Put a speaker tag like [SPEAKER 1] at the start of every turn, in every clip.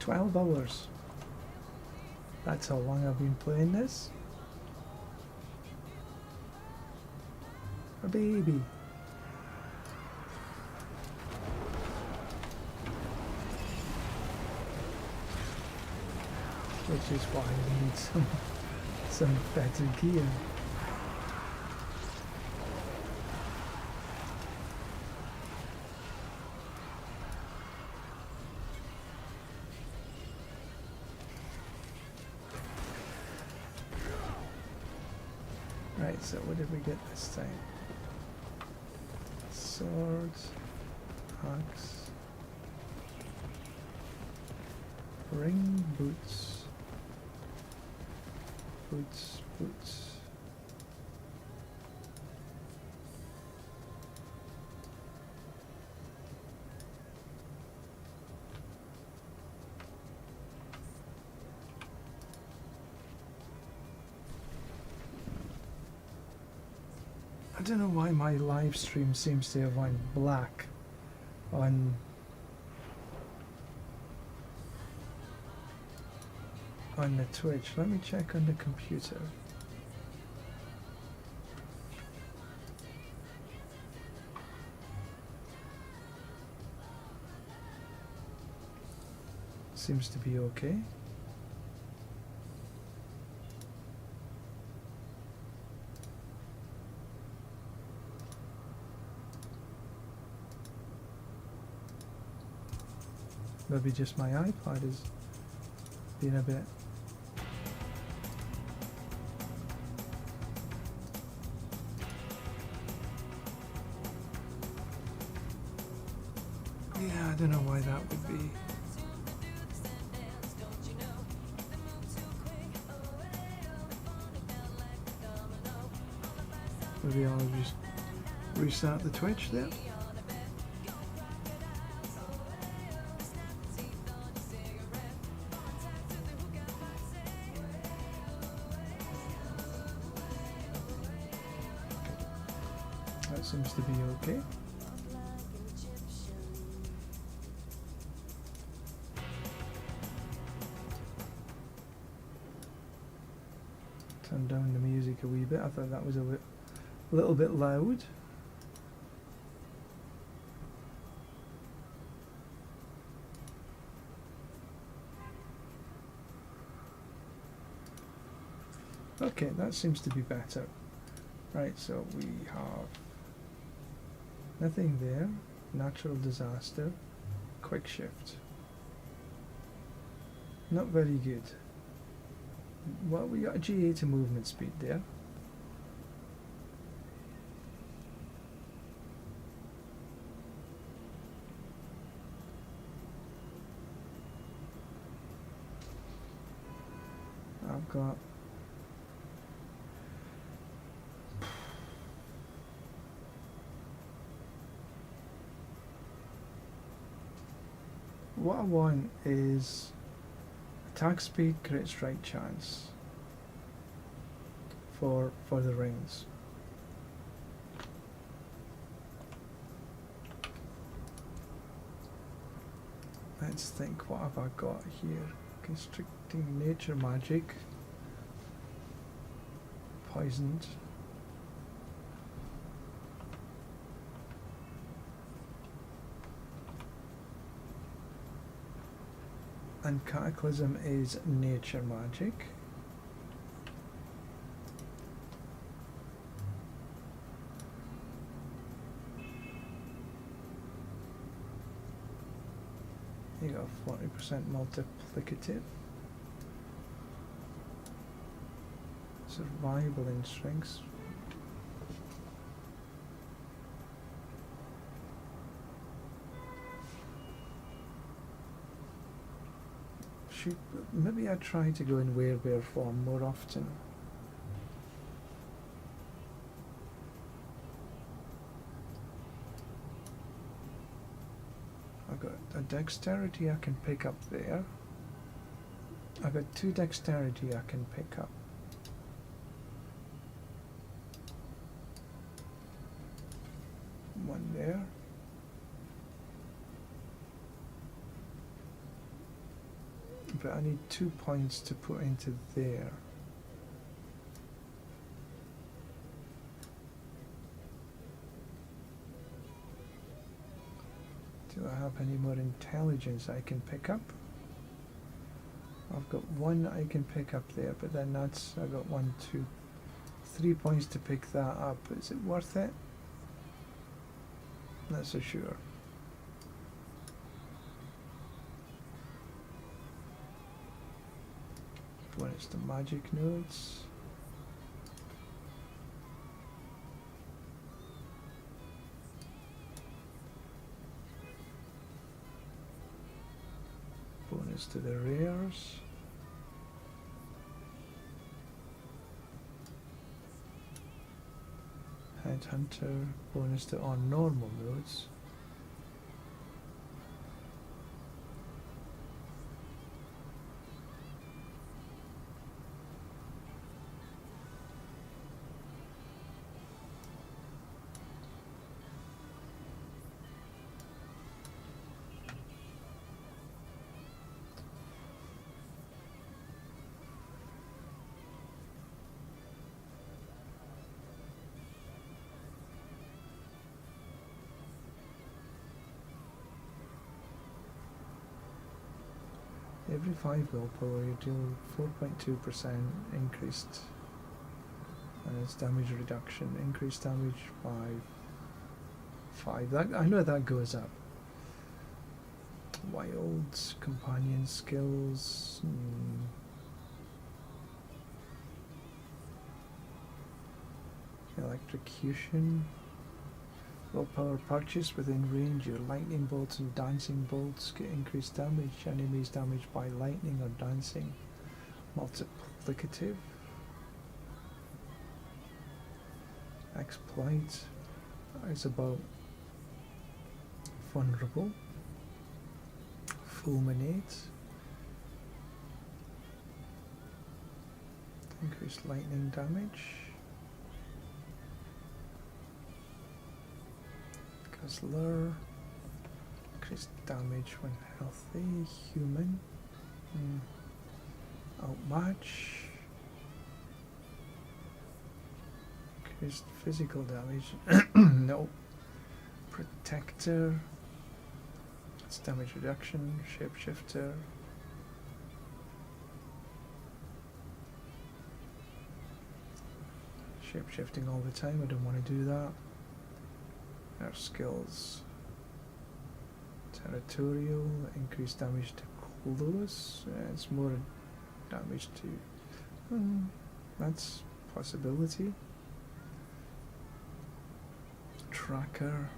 [SPEAKER 1] 12 hours. That's how long I've been playing this. A baby. Which is why we need some better gear. Right, so what did we get this time? Swords, axe, ring, boots, boots. I don't know why my live stream seems to have went black on the Twitch. Let me check on the computer. Seems to be okay. Maybe just my iPad is being a bit. Yeah, I don't know why that would be. Maybe I'll just restart the Twitch there. Seems to be okay. Turn down the music a wee bit. I thought that was a little bit loud. Okay, that seems to be better. Right, so we have nothing there. Natural disaster. Quick shift. Not very good. Well, we got a G8 to movement speed there. I've got what I want is attack speed, crit strike chance for the rings. Let's think, what have I got here? Constricting nature magic, poisoned. And Cataclysm is nature magic. You got 40% multiplicative. Survival instincts. Maybe I try to go in werebear form more often. I've got a dexterity I can pick up there. I've got 2 dexterity I can pick up. One there. but I need 2 points to put into there. Do I have any more intelligence I can pick up? I've got 1 I can pick up there, but then that's, I got 1, 2, 3 points to pick that up. Is it worth it? Not so sure. When it's the magic nodes. Bonus to the rares. Headhunter, bonus to on normal nodes. Every 5 willpower you deal 4.2% increased, and it's damage reduction. Increased damage by 5. That, I know that goes up. Wild companion skills. Electrocution. Willpower purchase within range. Your lightning bolts and dancing bolts get increased damage. Enemies damaged by lightning or dancing. Multiplicative. Exploit is about vulnerable. Fulminate. Increased lightning damage. Lure, increased damage when healthy, human, outmatch, increased physical damage, no, protector, it's damage reduction, shapeshifter, shapeshifting all the time, I don't want to do that. Our skills. Territorial, increased damage to close. It's more damage to. That's a possibility. Tracker.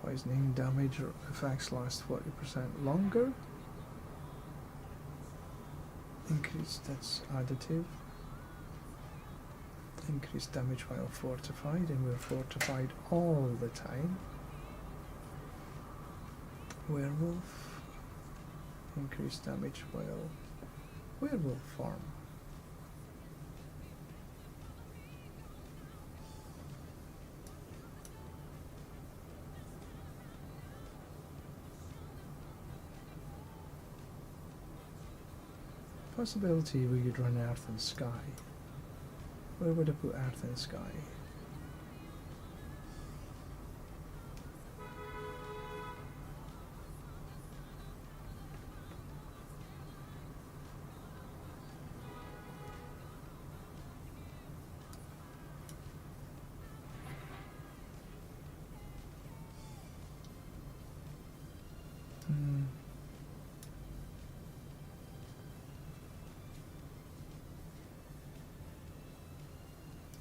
[SPEAKER 1] Poisoning damage or effects last 40% longer. Increased, that's additive. Increased damage while fortified, and we're fortified all the time. Werewolf. Increased damage while werewolf form. Possibility we could run Earth and Sky. Where would I put Earth and Sky?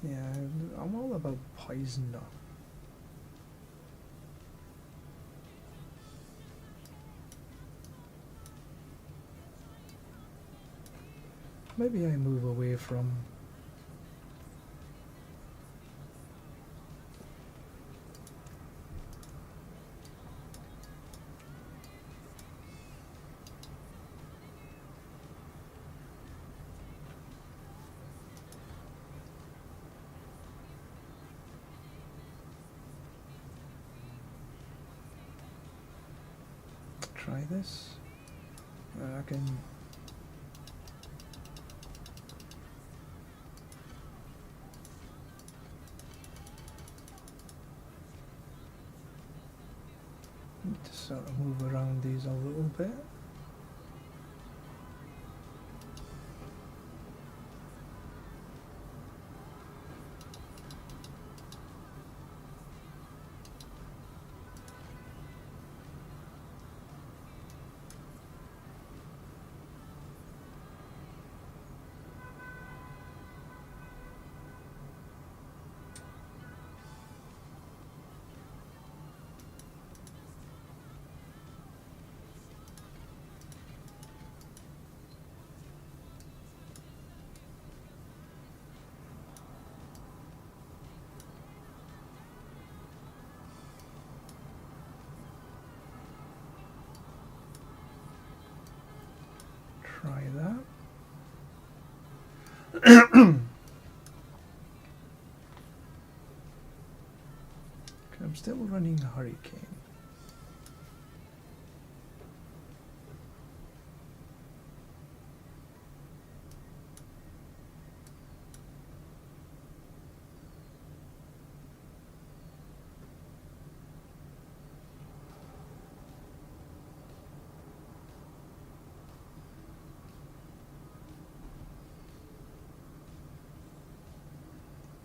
[SPEAKER 1] Yeah, I'm all about poison now. Maybe I move away from try this. I can... Need to sort of move around these a little bit. Try that. I'm still running Hurricane.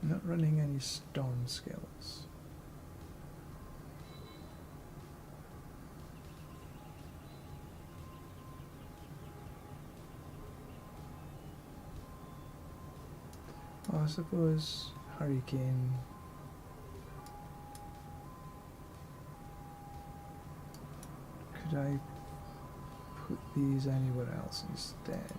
[SPEAKER 1] Not running any stone skills. Well, I suppose Hurricane. Could I put these anywhere else instead?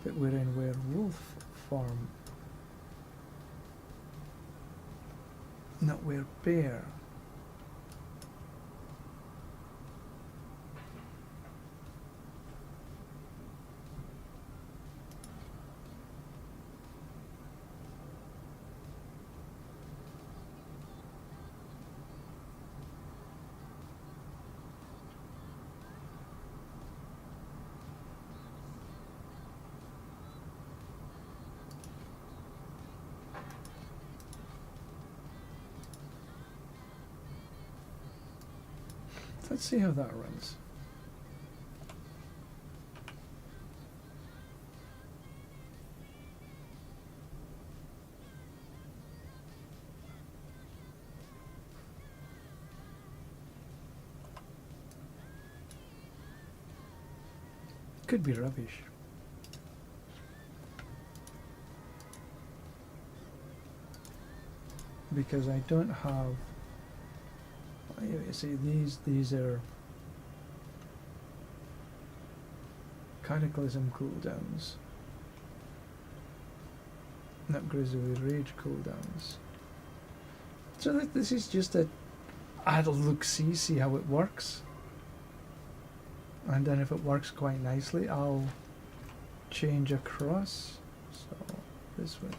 [SPEAKER 1] But we're in werewolf form, not bear. Let's see how that runs. Could be rubbish. Because I don't have... You see, these are Cataclysm cooldowns, not Grizzly Rage cooldowns. So this is just a add a look-see, see how it works, and then if it works quite nicely, I'll change across. So this way.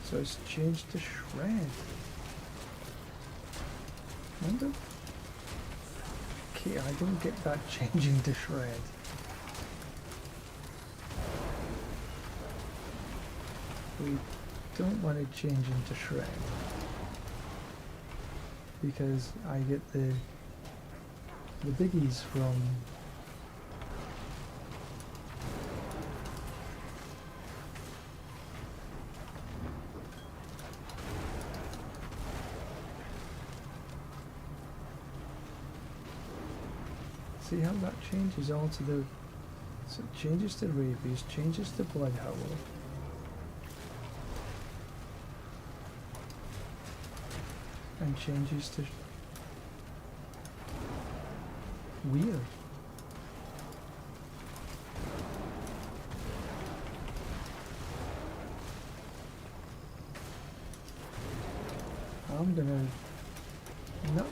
[SPEAKER 1] So it's changed to shred. Wonder. Okay, I don't get that changing to shred. We don't want to change into shred. because I get the biggies from see how that changes all to the so it changes to rabies, changes to blood howl. And changes to weird. I'm gonna no.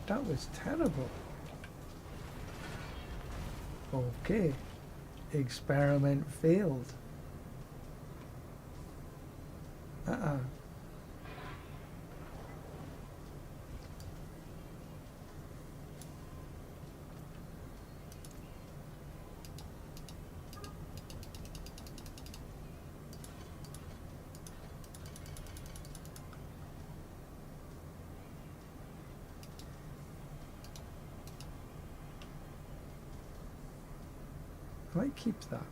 [SPEAKER 1] That was terrible. Okay. Experiment failed. I might keep that.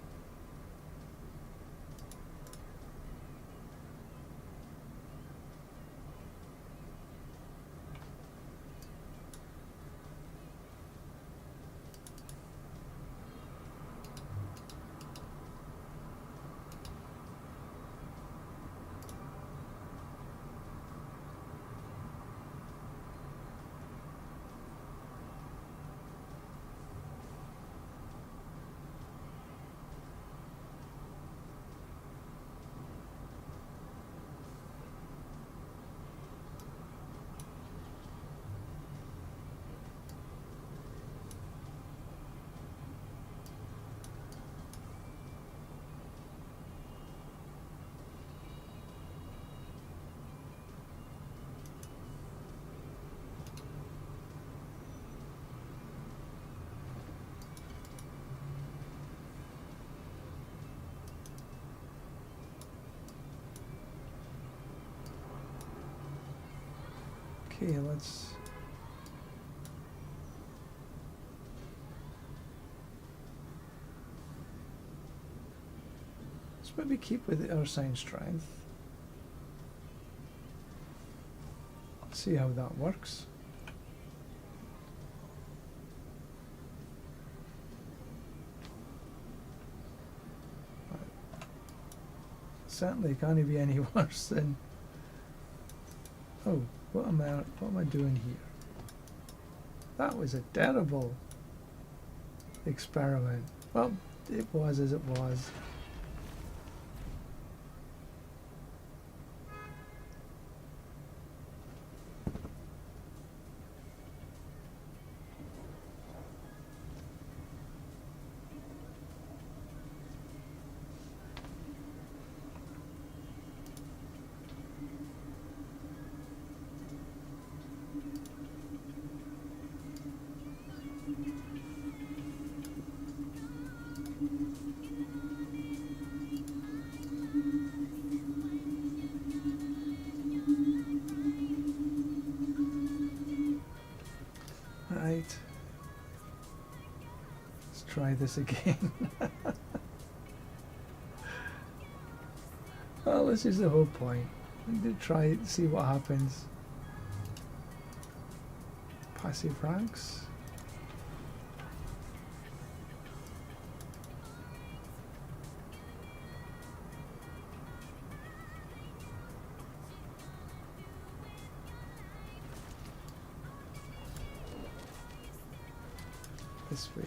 [SPEAKER 1] Okay, let's maybe keep with the Ursine Strength. See how that works. Certainly can't be any worse than. Oh, what am I doing here? That was a terrible experiment. Well, it was as it was. Let's try this again. Well, this is the whole point. We need to try it, see what happens. Passive ranks. This way.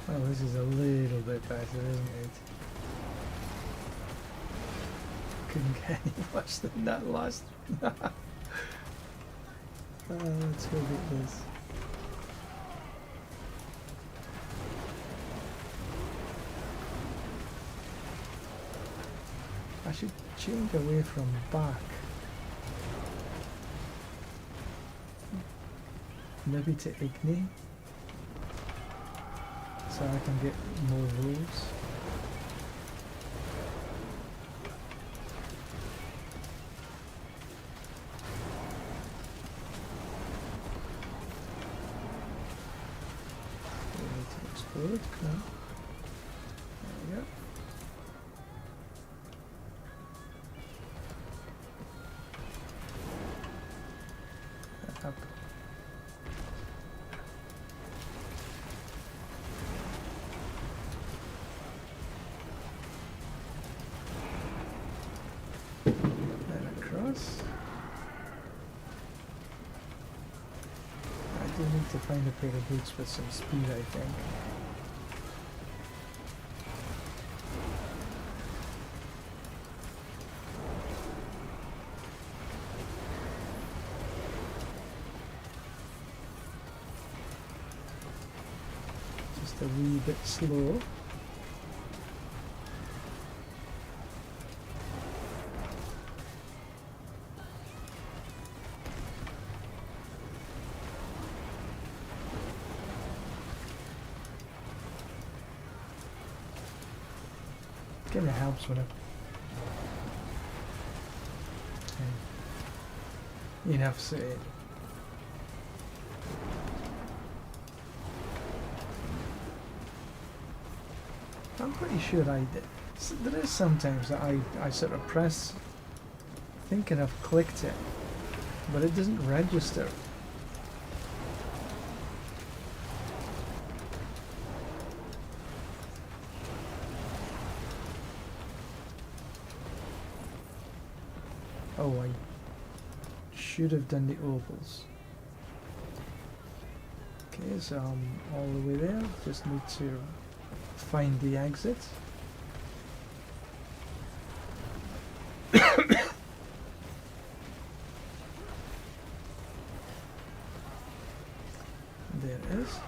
[SPEAKER 1] Well, this is a little bit better, isn't it? Couldn't get any worse than that last. Let's go get this. I should change away from back. Maybe to Igni, so I can get more rolls. We need to explode, come on. There we go. Up. Across. I do need to find a pair of boots with some speed, I think. Just a wee bit slow. Kind of helps when enough said. I'm pretty sure I did. So there is sometimes that I sort of press thinking I've clicked it, but it doesn't register. Oh, I should have done the ovals. Okay, so I'm all the way there. Just need to find the exit. There it is.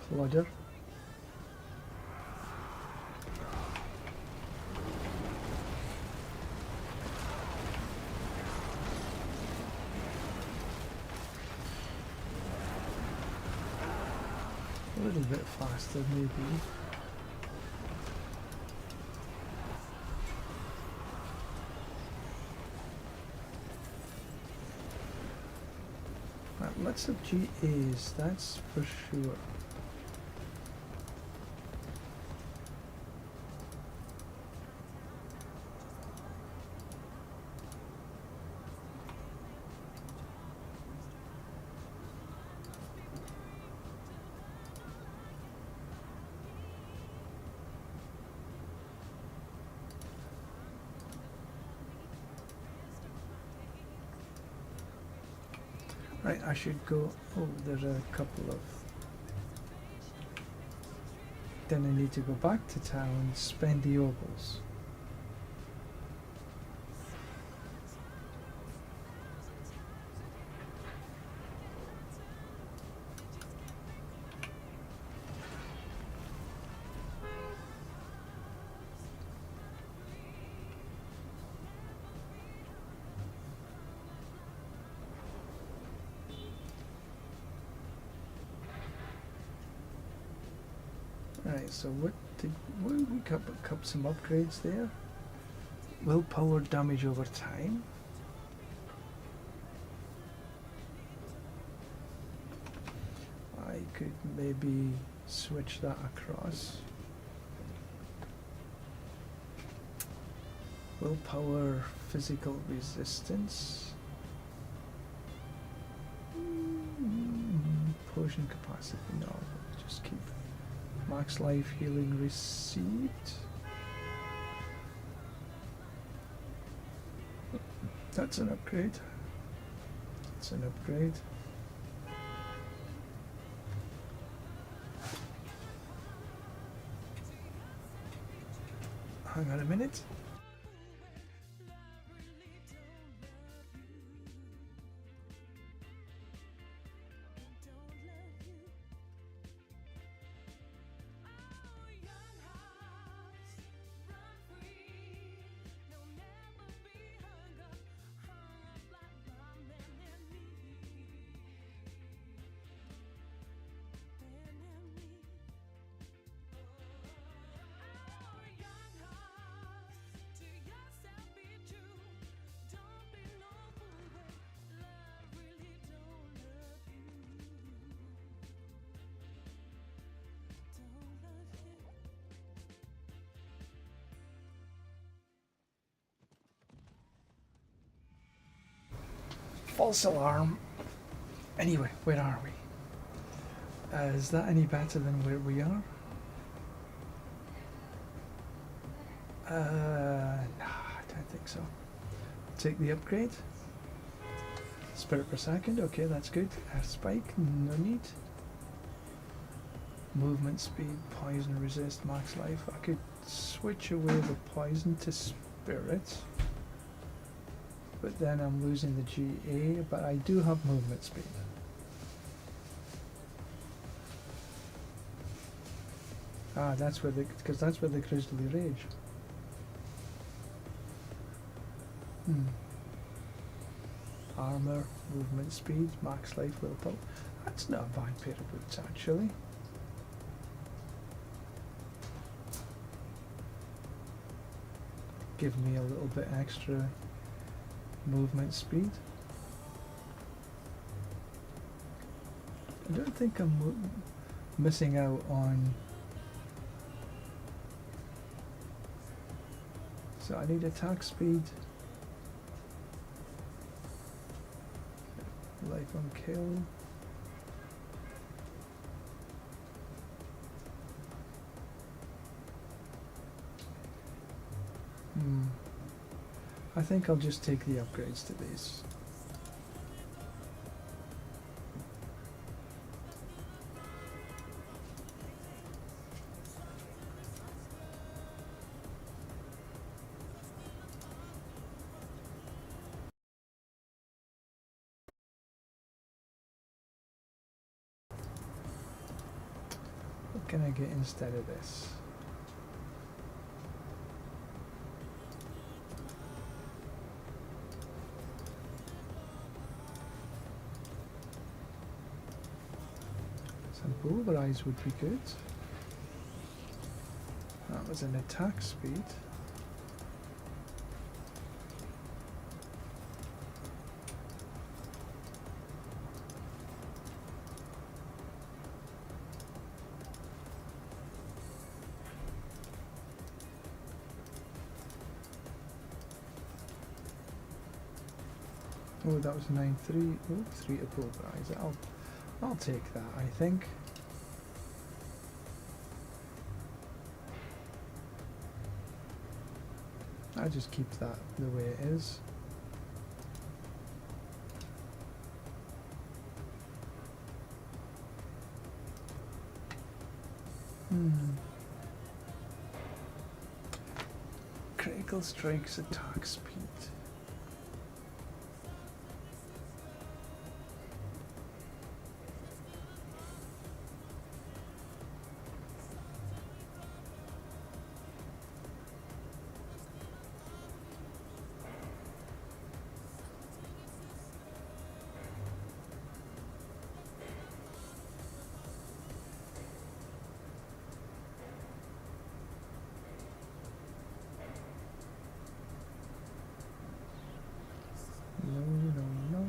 [SPEAKER 1] Plodder. A little bit faster maybe. Right, lots of GAs, that's for sure. Right, I should go. Oh, there's a couple of. Then I need to go back to town, spend the ovals. Right, so what we got some upgrades there. Willpower damage over time. I could maybe switch that across. Willpower, physical resistance. Potion capacity, no, just keep. Max life healing received. That's an upgrade. It's an upgrade. Hang on a minute. False alarm. Anyway, where are we? Is that any better than where we are? Nah, I don't think so. Take the upgrade. Spirit per second, okay, that's good. Earth spike, no need. Movement speed, poison resist, max life. I could switch away the poison to spirit. But then I'm losing the GA, but I do have movement speed. Ah, that's where because that's where the Grizzly Rage. Armor, movement speed, max life, willpower. That's not a bad pair of boots, actually. Give me a little bit extra movement speed. I don't think I'm missing out on. So I need attack speed, life on kill. I think I'll just take the upgrades to these. What can I get instead of this? Some Pulverise would be good. That was an attack speed. Oh, that was 9-3. Oh, 3 to Pulverize. I'll take that, I think. I just keep that the way it is. Critical strikes, attack speed. No.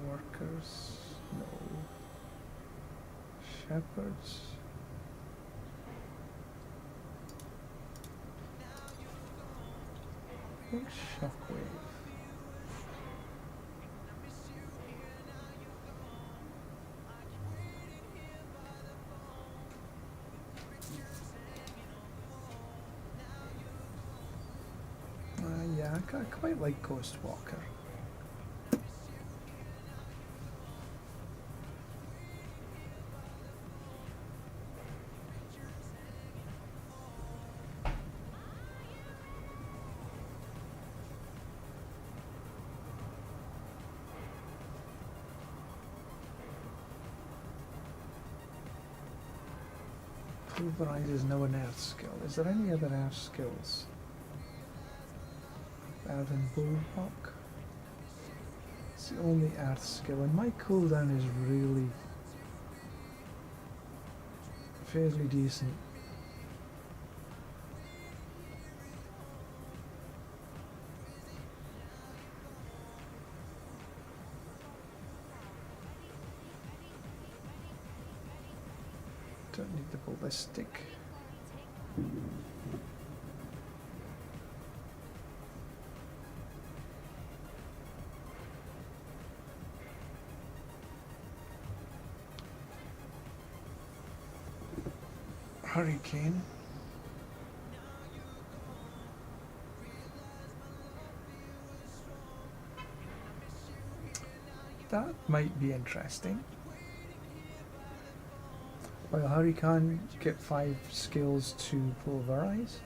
[SPEAKER 1] Workers, no. Shepherds. Oh, shockwave. I quite like Ghost Walker. Pulverise is now an earth skill. Is there any other earth skills? Better than Bulwark? It's the only earth skill, and my cooldown is really fairly decent. Don't need the ballistic. Hurricane. That might be interesting. While Hurricane get 5 skills to Pulverize.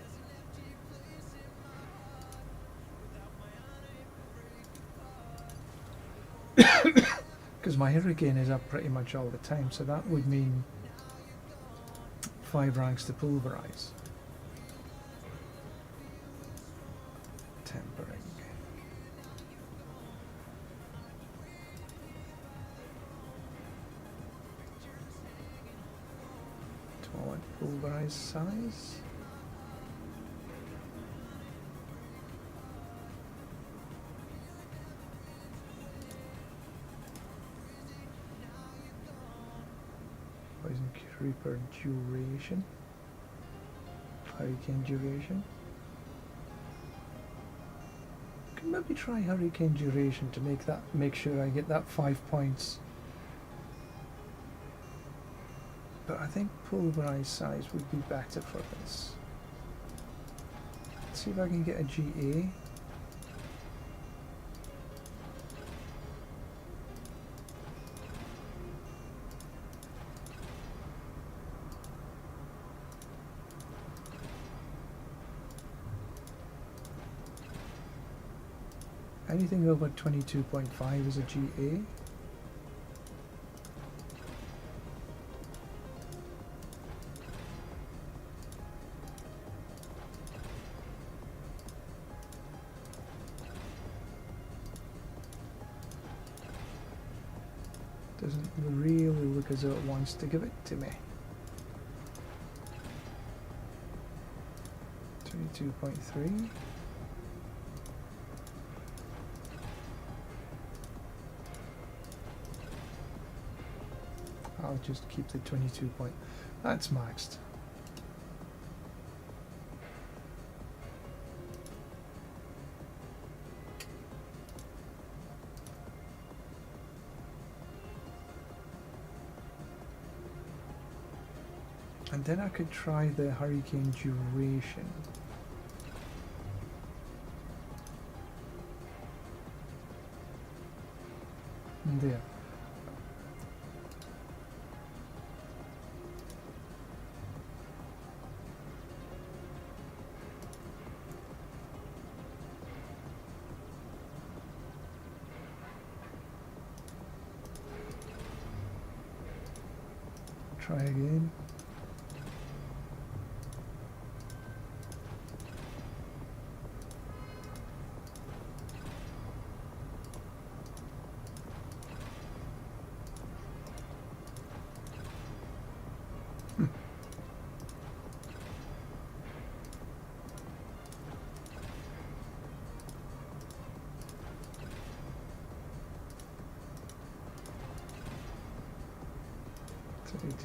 [SPEAKER 1] Because my Hurricane is up pretty much all the time, so that would mean 5 ranks to Pulverize. Tempering. Do I want Pulverize size? Poison Creeper duration. Hurricane duration. Can maybe try Hurricane duration to make sure I get that 5 points. But I think Pulverize size would be better for this. Let's see if I can get a GA. Anything over 22.5 is a GA. Doesn't really look as though it wants to give it to me. 22.3. I'll just keep the 22 point. That's maxed. And then I could try the Hurricane duration. And there. Try again.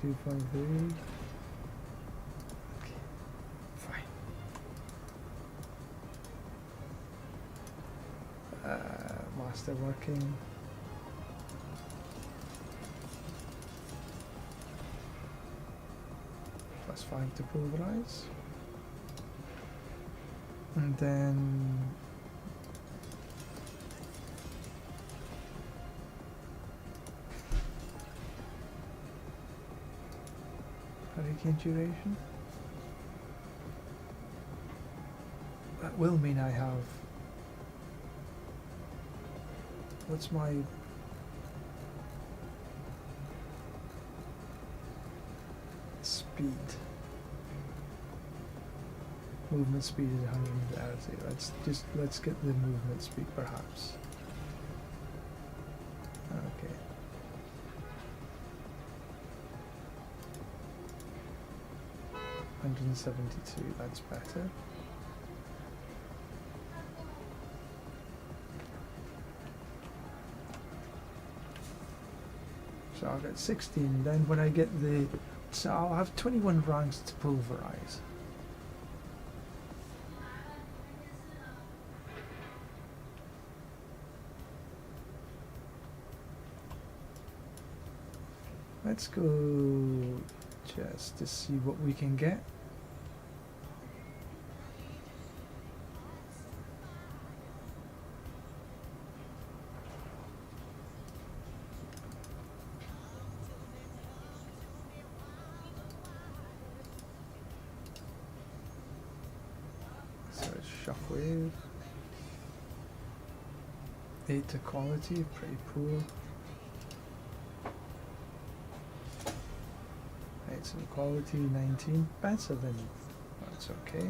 [SPEAKER 1] Two point three. Okay, fine. Master working. +5 to Pulverize. And then Hurricane duration. That will mean I have... What's my... speed? Movement speed is 130. Let's get the movement speed perhaps. Okay. $172, that's better. So I'll get 16, then when I get the... So I'll have 21 ranks to pulverize. Let's go just to see what we can get. So it's shockwave. 8 to quality, pretty poor. So quality 19, better than, that's okay.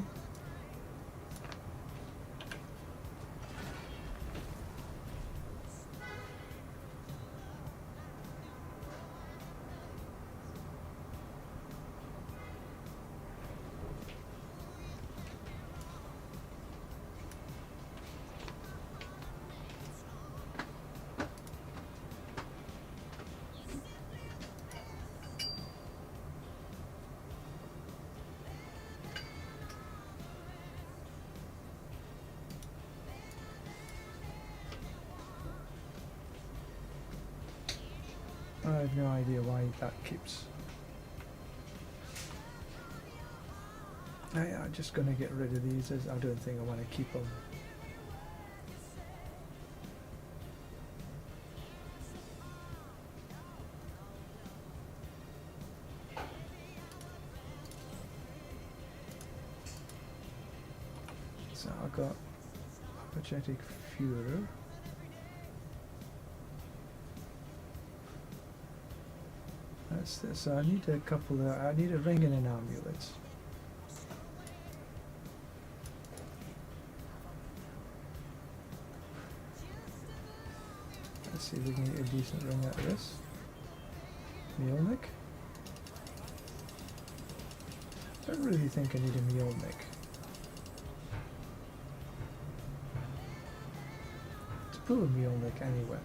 [SPEAKER 1] I have no idea why that keeps. I'm just going to get rid of these, as I don't think I want to keep them. So I've got Apologetic Furor. That's this. So I need a couple of, I need a ring and an amulet. Let's see if we can get a decent ring out of this. Mjolnir. I don't really think I need a Mjolnir. To pull a Mjolnir anyway.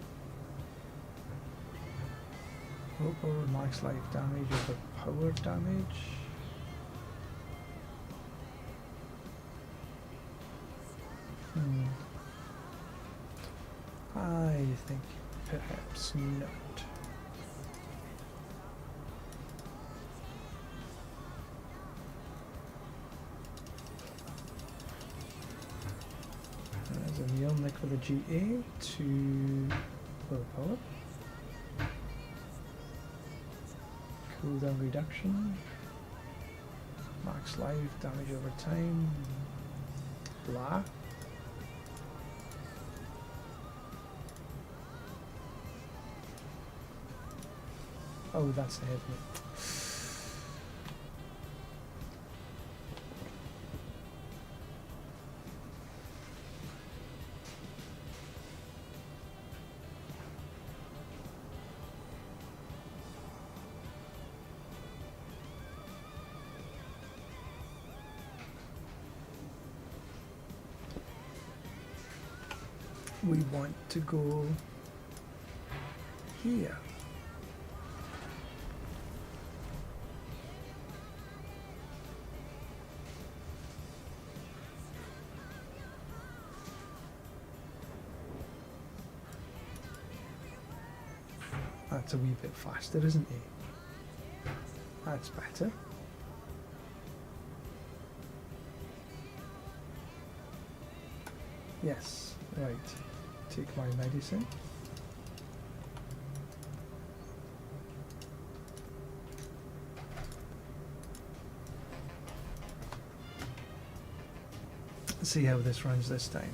[SPEAKER 1] Overpower max life damage over power damage. I think perhaps not. There's a Mjolnir for the GA to overpower. Cooldown reduction, max life, damage over time, blah. Oh, that's ahead of me. We want to go here. That's a wee bit faster, isn't it? That's better. Yes, right. Take my medicine. Let's see how this runs this time.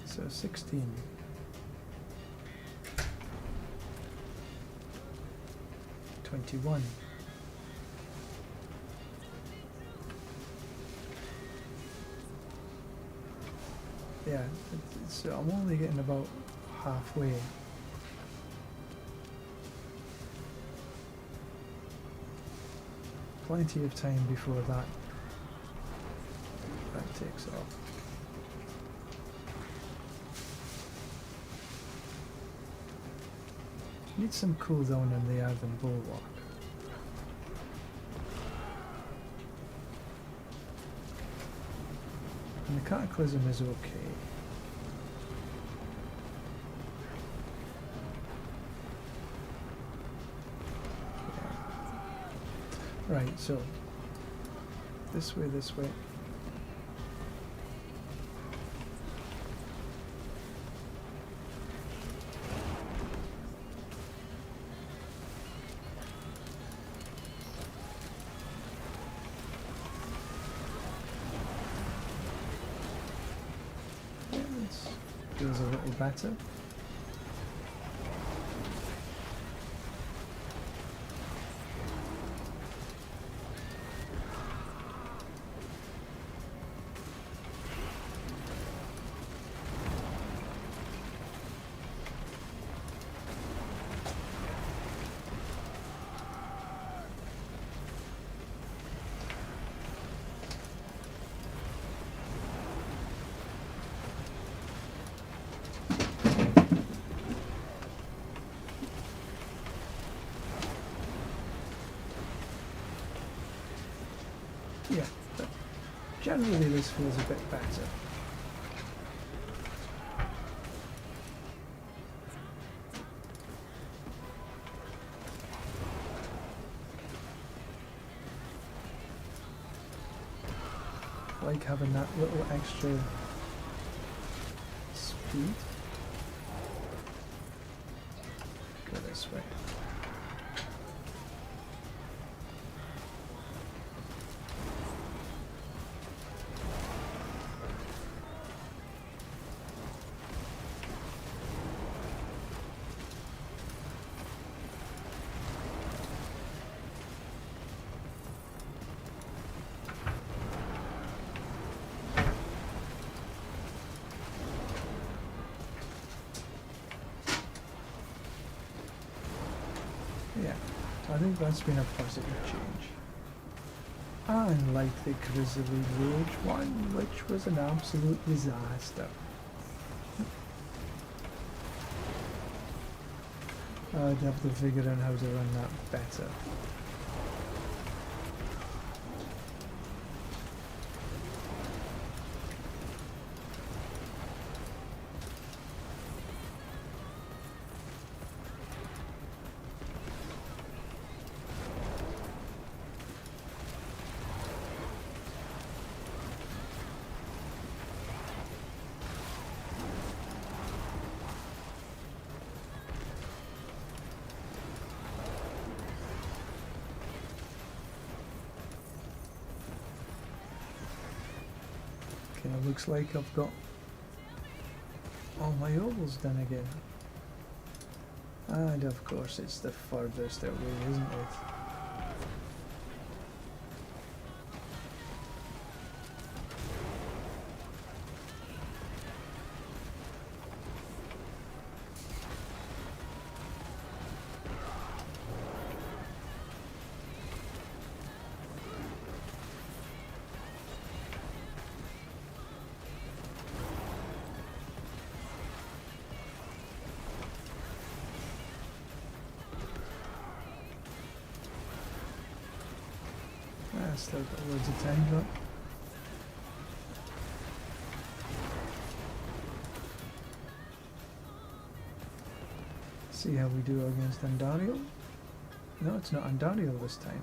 [SPEAKER 1] So 16. 21. Yeah, so I'm only getting about halfway. Plenty of time before that takes off. Need some cooldown on the Earthen Bulwark. And the Cataclysm is okay. Yeah. Right, so this way, this way. Feels a little better. Yeah, but generally this feels a bit better. Like having that little extra speed. Go this way. Yeah, I think that's been a positive change. Unlike the Grizzly Roach one, which was an absolute disaster. I'd have to figure out how to run that better. Okay, it looks like I've got all my ovals done again. And of course it's the furthest away, isn't it? Still got loads of time, but see how we do against Andariel. No, it's not Andariel this time.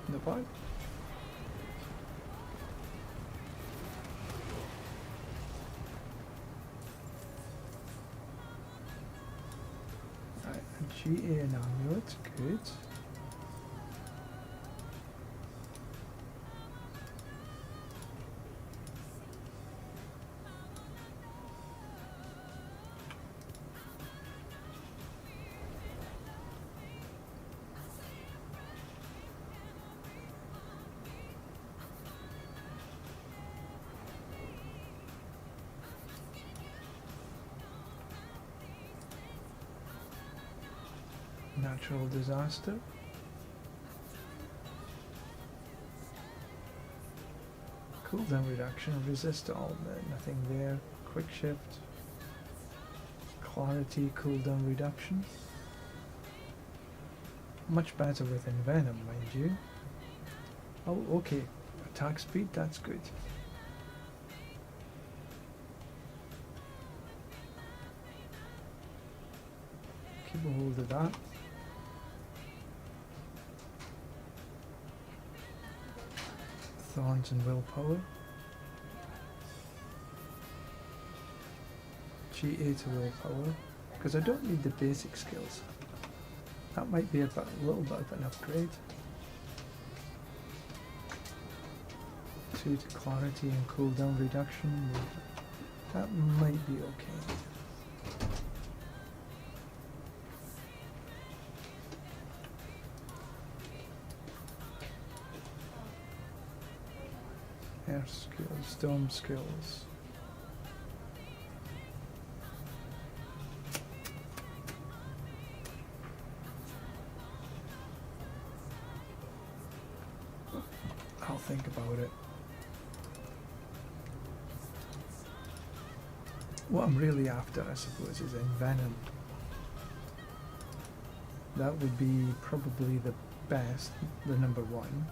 [SPEAKER 1] The what? GA and amulet, good. Natural disaster. Cooldown reduction, resist all, nothing there. Quick shift. Clarity, cooldown reduction. Much better with Envenom, mind you. Oh, okay. Attack speed, that's good. Keep a hold of that. Thorns and willpower. GA to willpower, because I don't need the basic skills. That might be a little bit of an upgrade. 2 to clarity and cooldown reduction. That might be okay. Air skills, dome skills. I'll think about it. What I'm really after, I suppose, is Envenom. That would be probably the best, the number one.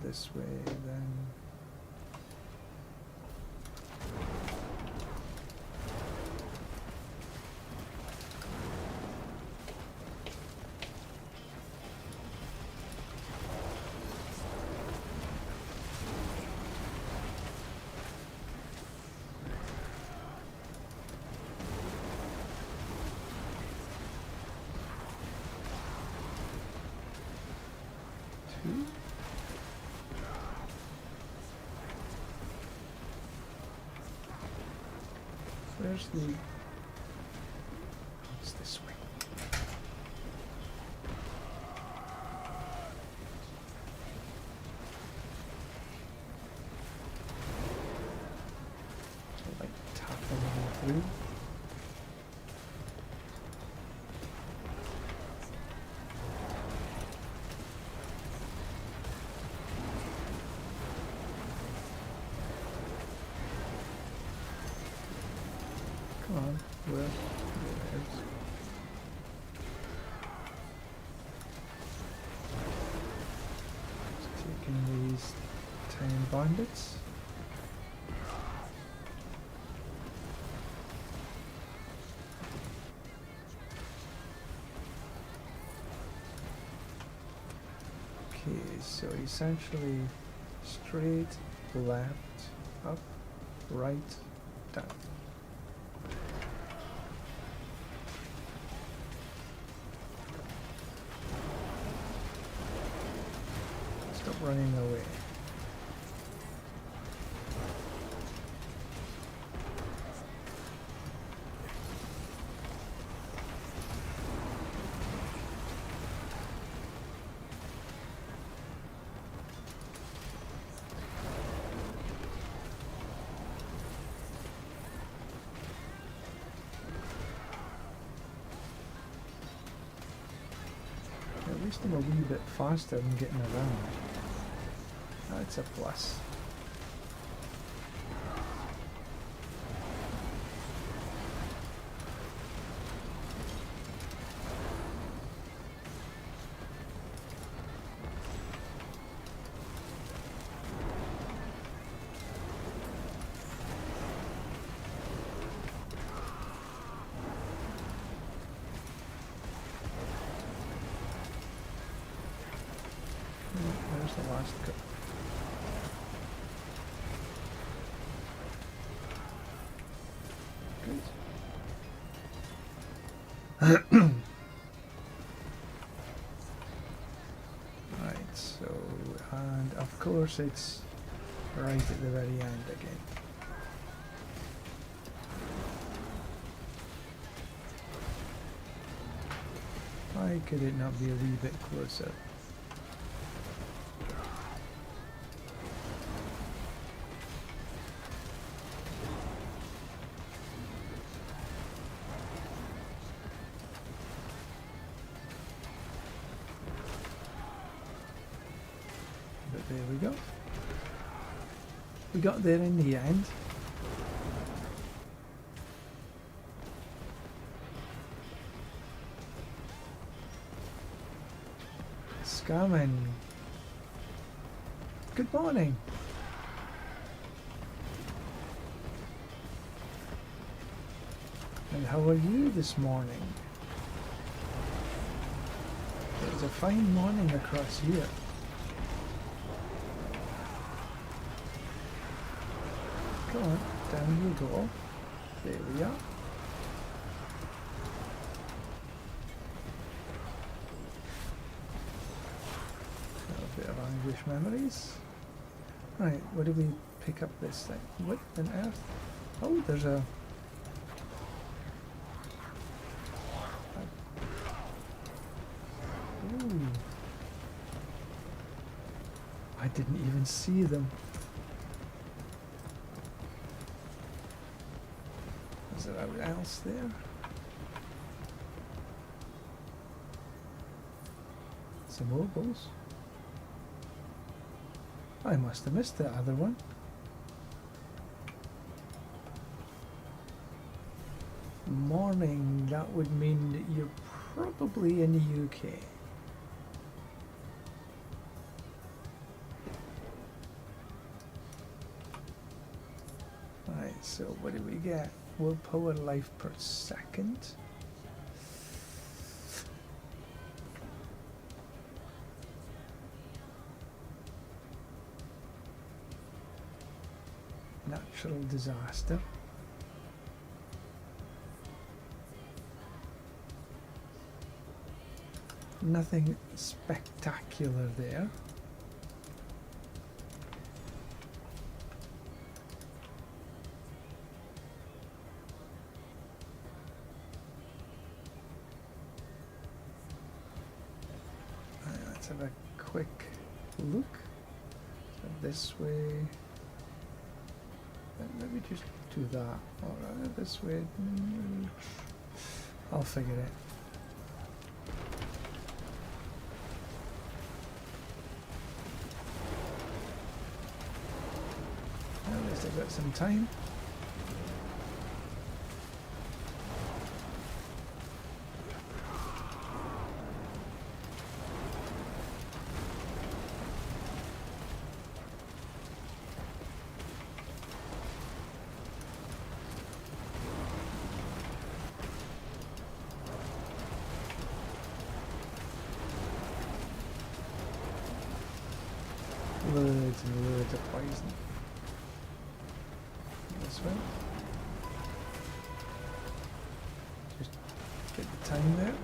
[SPEAKER 1] This way, then. Where's the... It's this way. So like tap them through. Come on, where? Just taking these 10 bandits. Okay, so essentially straight, left, up, right, down. Stop running away. At least I'm a wee bit faster than getting around. That's a plus. There's the last go. Right, so, and of course it's right at the very end again. Why could it not be a wee bit closer? But there we go. We got there in the end. Scamming. Good morning. And how are you this morning? It's a fine morning across here. Go on, down you go. There we are. A bit of English memories. Right, what do we pick up this thing? What on earth? Oh, there's a... Ooh. I didn't even see them. Is there anything else there? Some opals. I must have missed the other one. Morning, that would mean that you're probably in the UK. Right, so what do we get? Willpower life per second. Natural disaster. Nothing spectacular there. Let's have a quick look. So this way. Maybe just do that. Or rather this way. I'll figure it. At least I've got some time. Loads and loads of poison. This way. Just get the time there.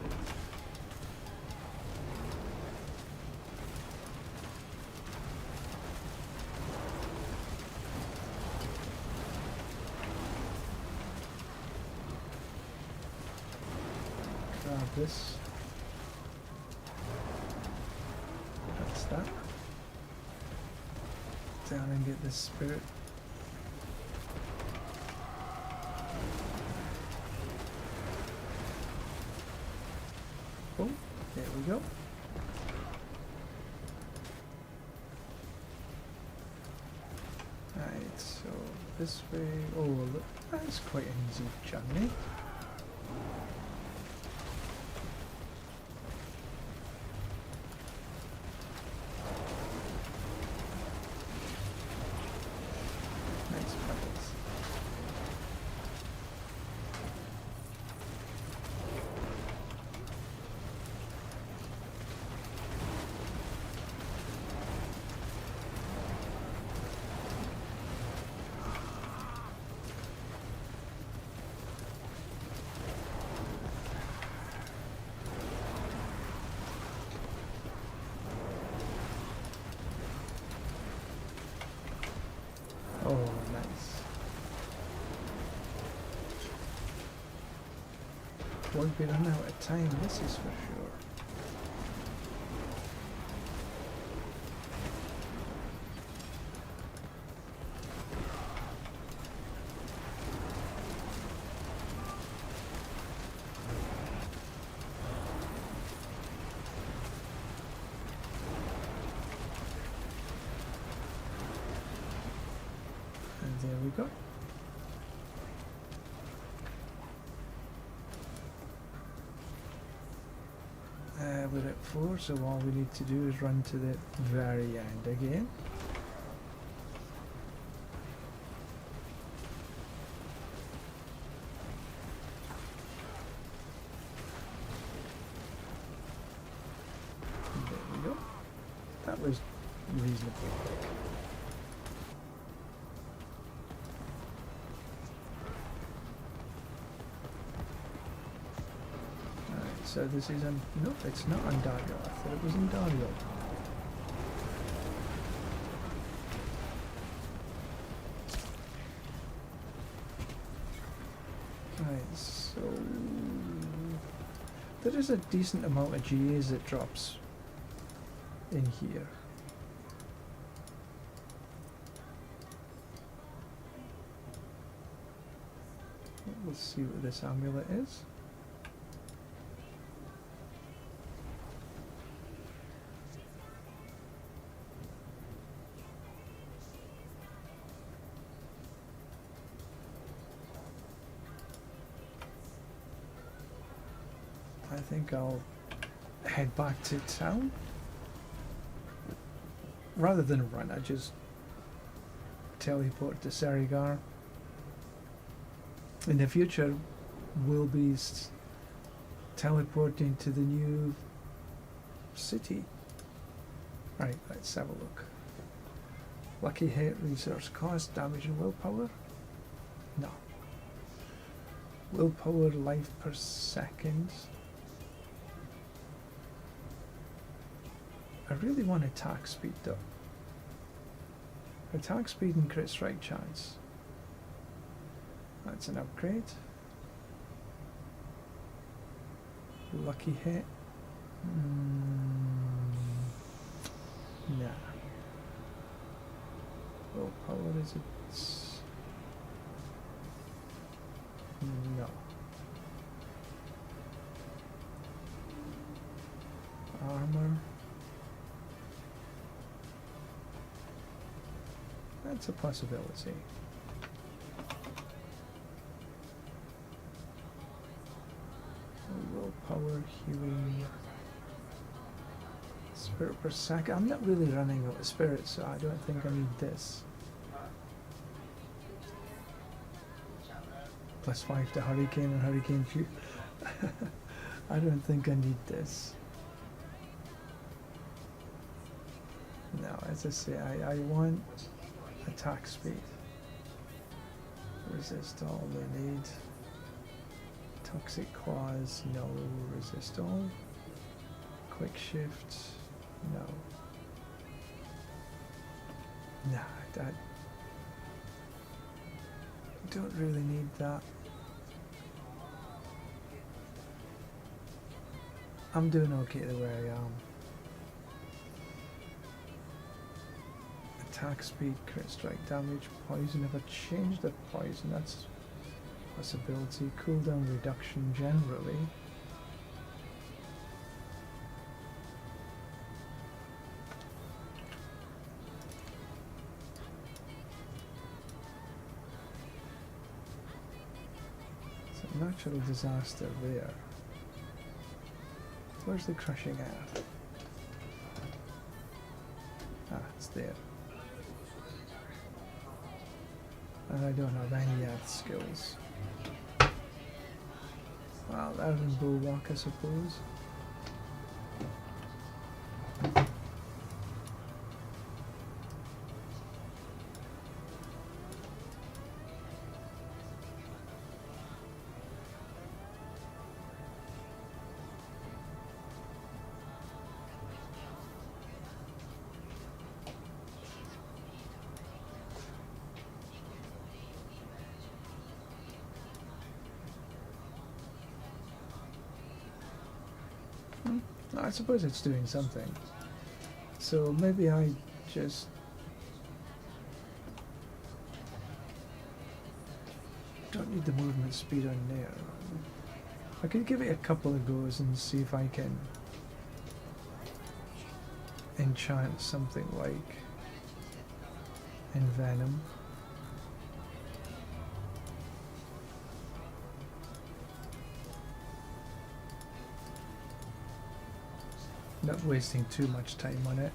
[SPEAKER 1] Grab this. That's that. Down and get this spirit. Oh, there we go. Right, so this way. Oh, look, that's quite an easy journey. won't be running out of time, this is for sure. And there we go. We're at 4, so all we need to do is run to the very end again. And there we go. That was reasonably quick. So this is no, it's not on Dario. I thought it was in Dario. Right, so there is a decent amount of GAs that drops in here. Let's see what this amulet is. I think I'll head back to town. Rather than run, I just teleport to Serigar. In the future, we'll be teleporting to the new city. Right, let's have a look. Lucky hit, resource cost, damage and willpower? No. Willpower, life per second. I really want attack speed though. Attack speed and crit strike chance. That's an upgrade. Lucky hit. Nah. Willpower is it? No. Armor. That's a possibility. Willpower, healing, spirit per second. I'm not really running out of spirit, so I don't think I need this. +5 to Hurricane and Hurricane Fury. I don't think I need this. No, as I say, I want attack speed. Resist all they need. Toxic claws, no. Resist all. Quick shift, no. Nah, I don't really need that. I'm doing okay the way I am. Attack speed, crit strike damage, poison. If I change the poison, that's a possibility. Cooldown reduction generally. It's a natural disaster there. Where's the crushing earth? Ah, it's there. And I don't have any earth skills. Well, that was bulwark, I suppose. I suppose it's doing something. So maybe I just don't need the movement speed on there. I could give it a couple of goes and see if I can enchant something like Envenom. Not wasting too much time on it.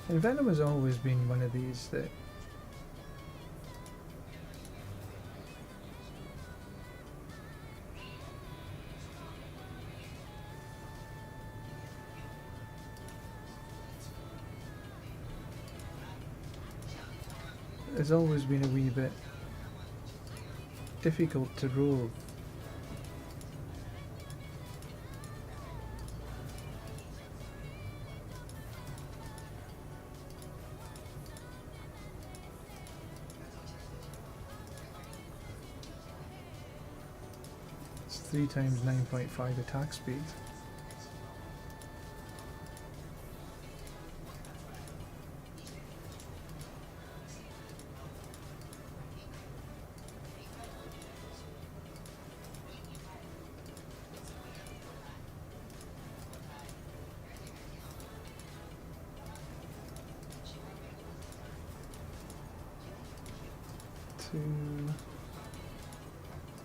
[SPEAKER 1] And Venom has always been one of these that has always been a wee bit difficult to roll. It's 3 times 9.5 attack speed.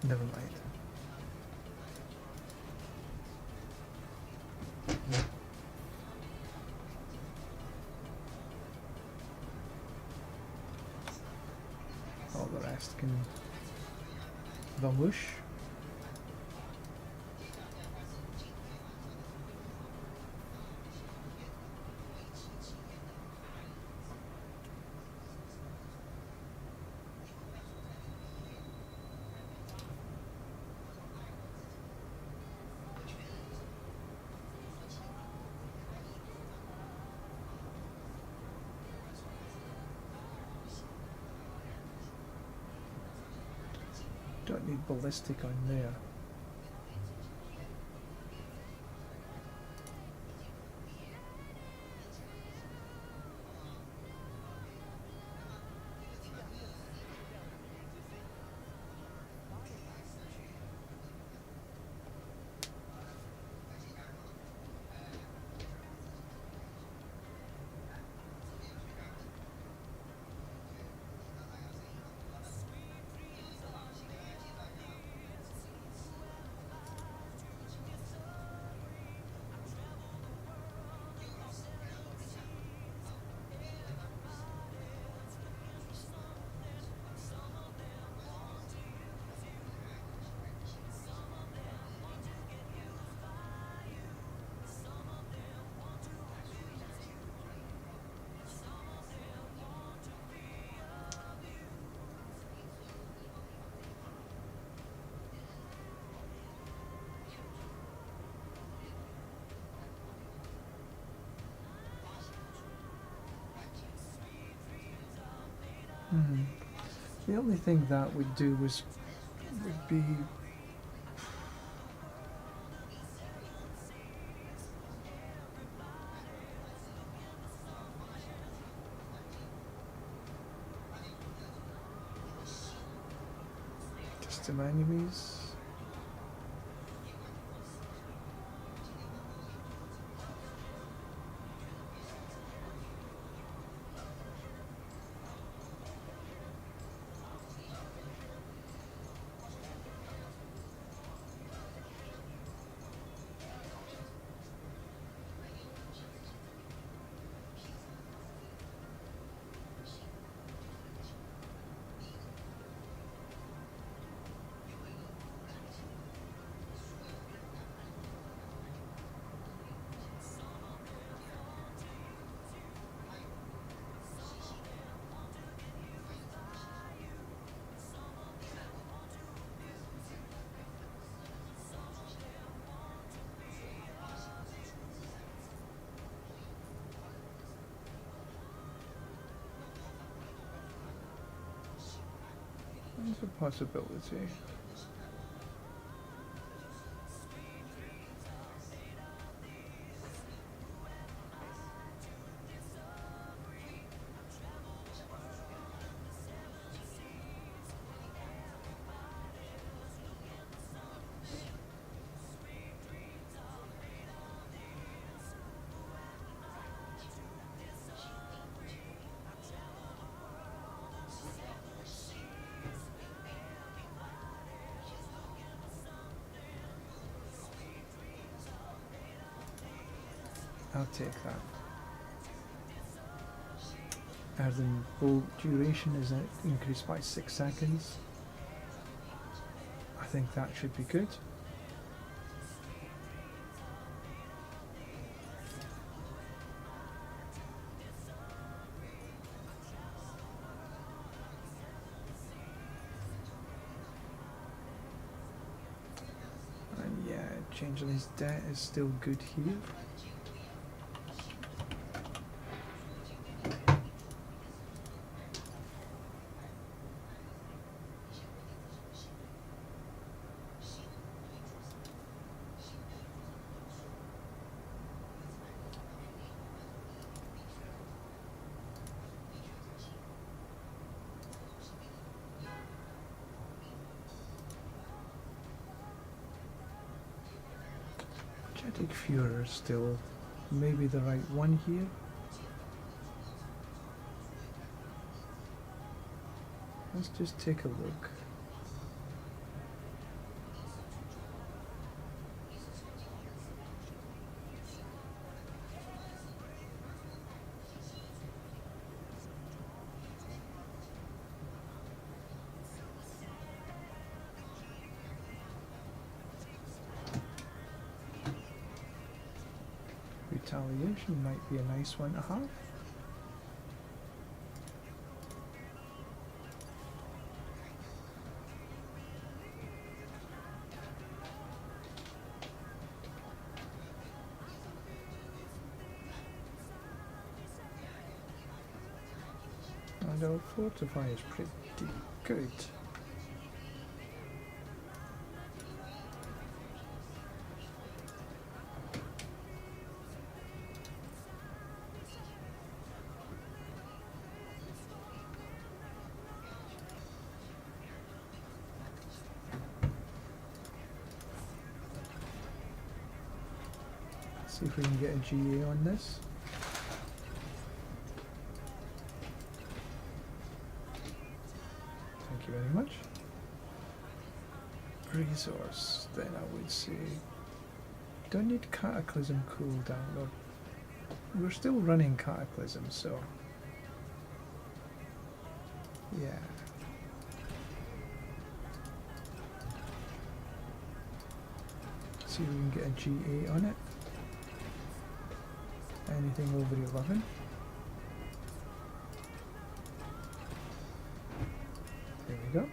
[SPEAKER 1] Never mind. All the rest can vamoosh. Don't need ballistic on there. The only thing that would do would be just some enemies. There's a possibility. I'll take that. Earthen bolt duration is increased by 6 seconds. I think that should be good. And yeah, Changeling's Debt is still good here. Energetic Fury still maybe the right one here. Let's just take a look. Retaliation might be a nice one to have. And our Fortify is pretty good. See if we can get a GA on this. Thank you very much. Resource, then I would say. Don't need Cataclysm cooldown. We're still running Cataclysm, so yeah. See if we can get a GA on it. Anything over 11. There we go.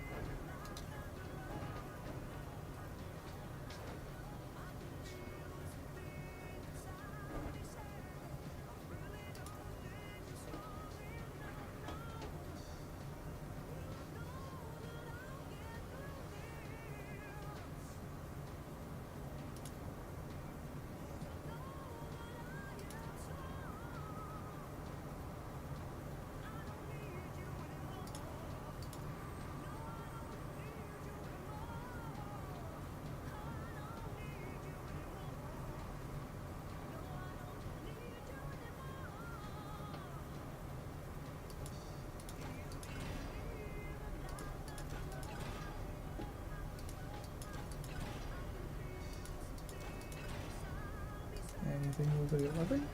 [SPEAKER 1] Anything over 11?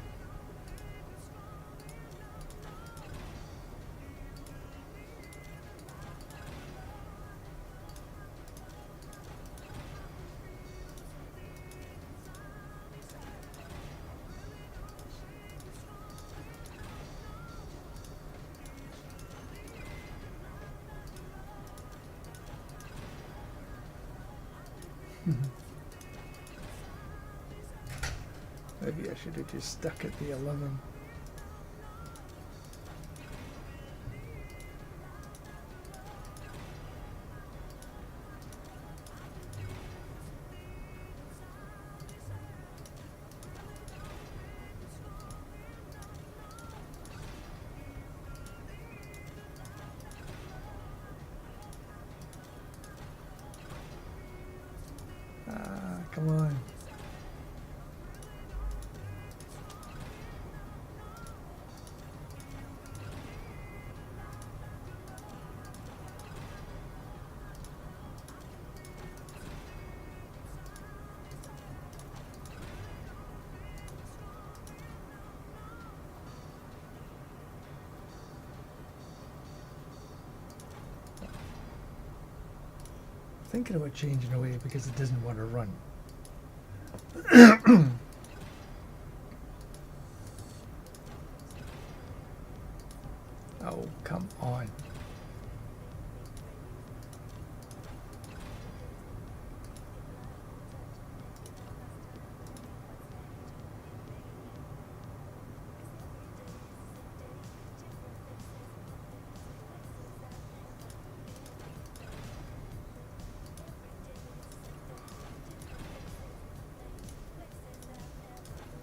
[SPEAKER 1] Maybe I should have just stuck at the 11. Come on. Thinking about changing away because it doesn't want to run. Oh, come on.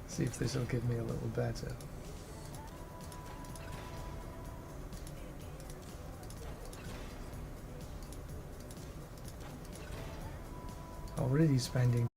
[SPEAKER 1] See if this will give me a little better. Already spending.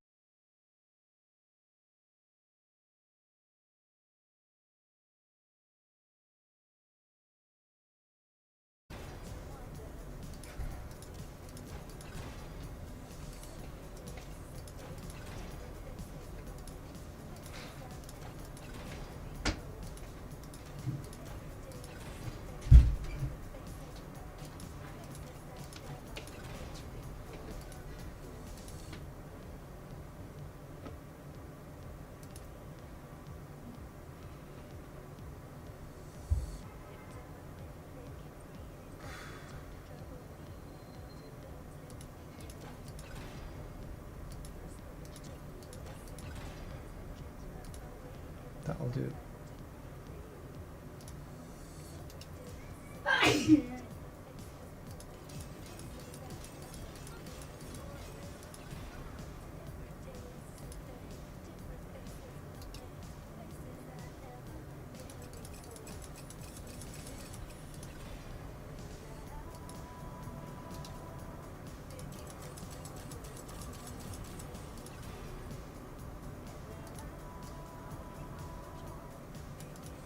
[SPEAKER 1] That'll do.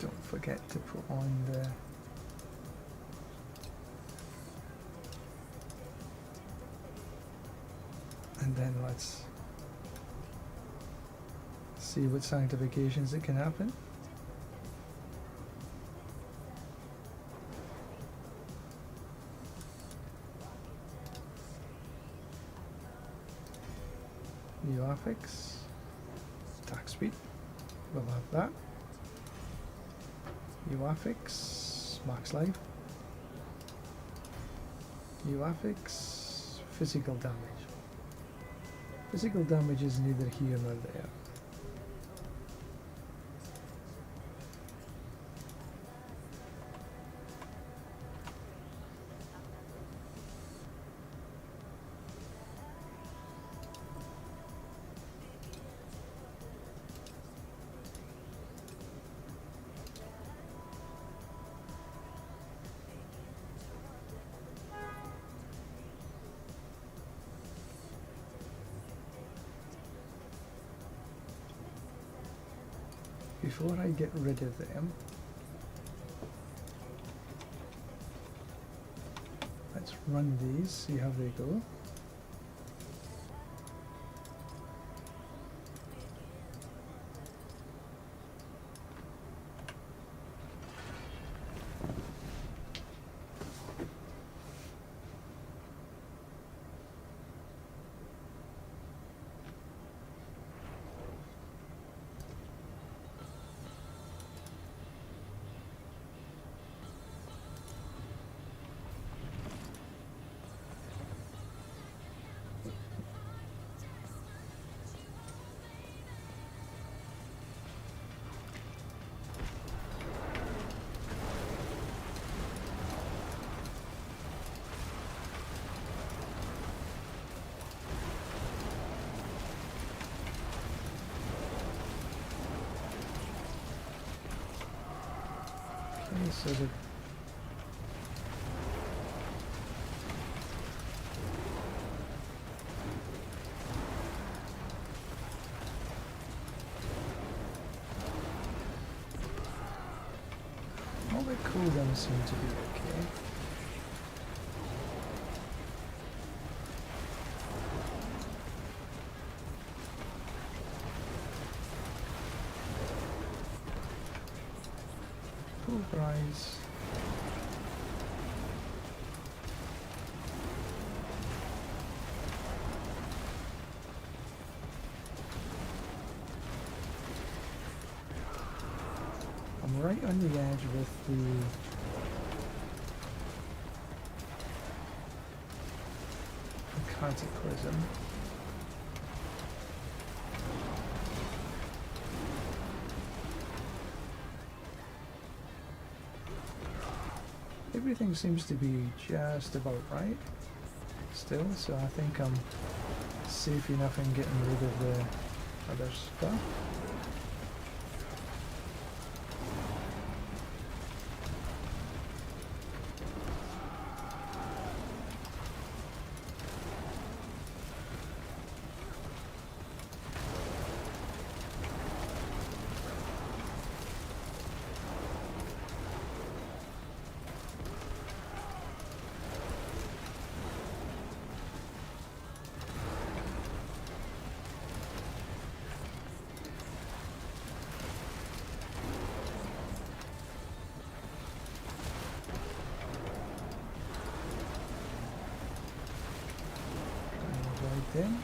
[SPEAKER 1] Don't forget to put on the and then let's see what sanctifications that can happen. New affix, attack speed, we'll have that. New affix, max life. New affix, physical damage. Physical damage is neither here nor there. Before I get rid of them, let's run these, see how they go. So the things seem to be okay. Pulverise. I'm right on the edge with the Cataclysm. Everything seems to be just about right still, so I think I'm safe enough in getting rid of the other stuff. Then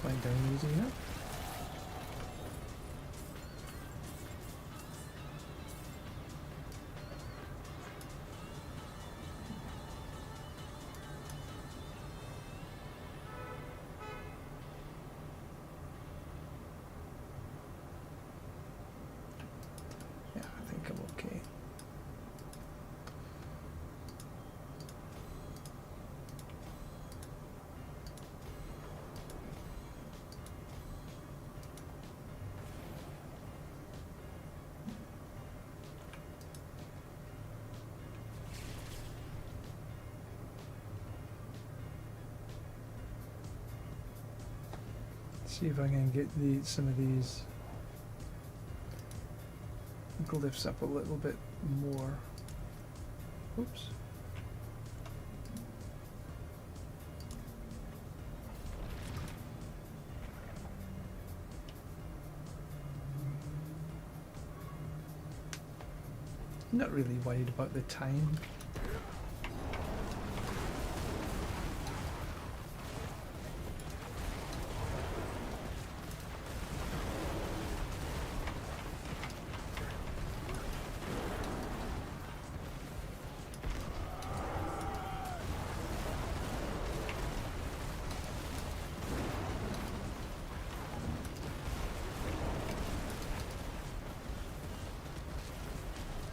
[SPEAKER 1] flying down easy enough. Yeah, I think I'm okay. See if I can get some of these glyphs up a little bit more. Oops. Not really worried about the time.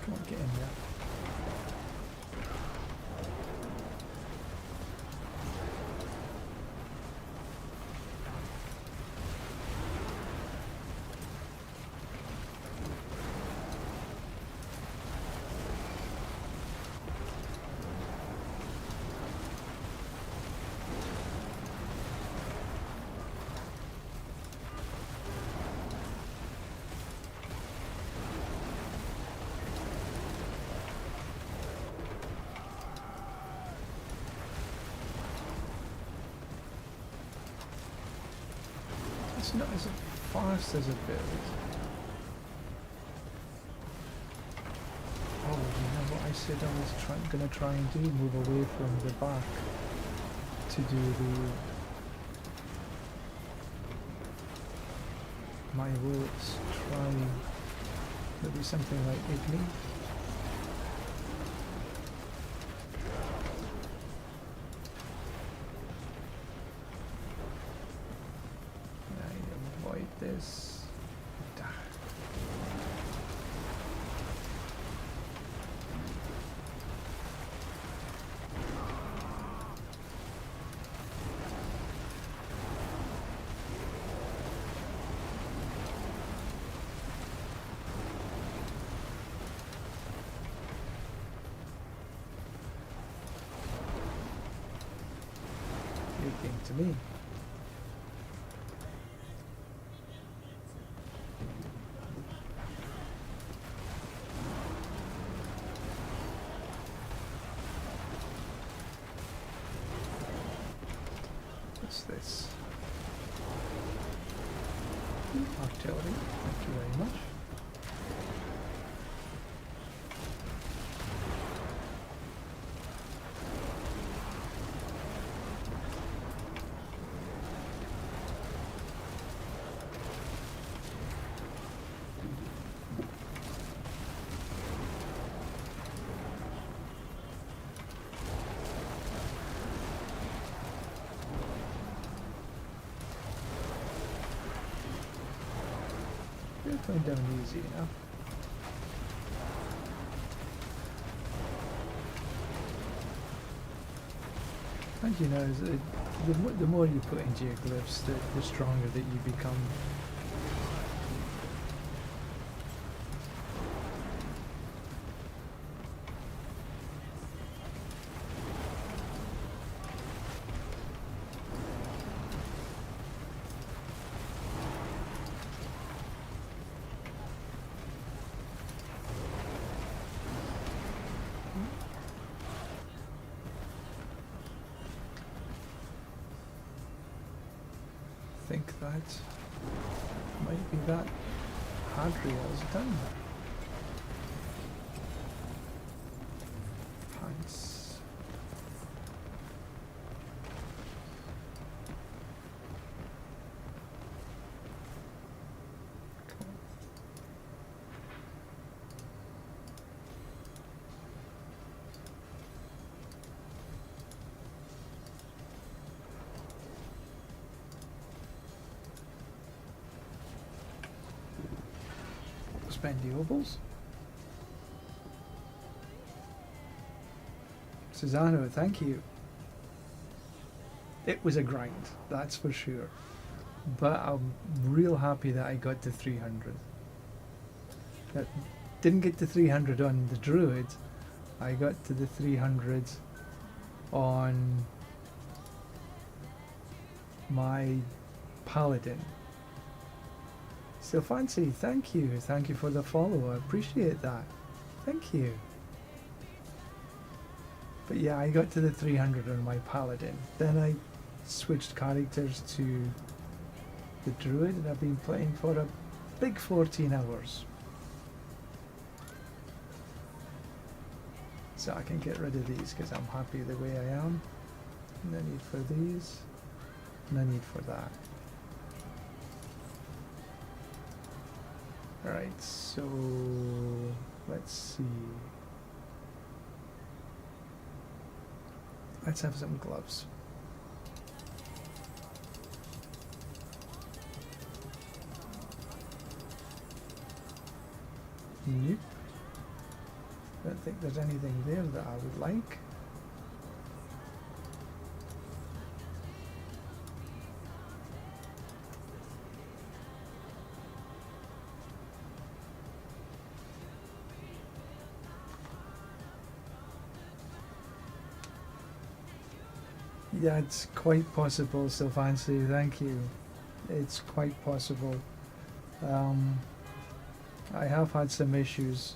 [SPEAKER 1] Come on, get in there. It's not as fast as a build. Oh, you know what I said I was going to try and do? Move away from the back to do my words. Try maybe something like Ignite. this. You came to me. What's this? Artillery, thank you very much. You're going down easy enough. And you know, the more you put into your glyphs, the stronger that you become. I think that might be that Hadriel's done. Pants. Cool. Spendiobles. Susano, thank you. It was a grind, that's for sure. But I'm real happy that I got to 300. Didn't get to 300 on the Druid. I got to the 300 on my Paladin. So fancy, thank you for the follow, I appreciate that, thank you. But yeah, I got to the 300 on my Paladin, then I switched characters to the Druid and I've been playing for a big 14 hours. So I can get rid of these because I'm happy the way I am. No need for these, no need for that. Alright, so let's see. Let's have some gloves. Nope. Don't think there's anything there that I would like. Yeah, it's quite possible, so fancy, thank you. It's quite possible. I have had some issues.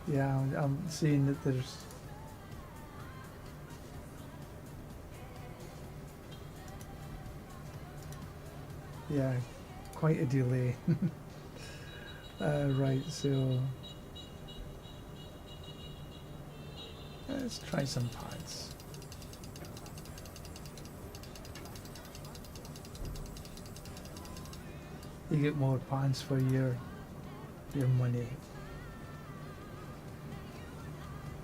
[SPEAKER 1] Yeah, I'm seeing that there's yeah, quite a delay. Right, so let's try some pants. You get more pants for your your money.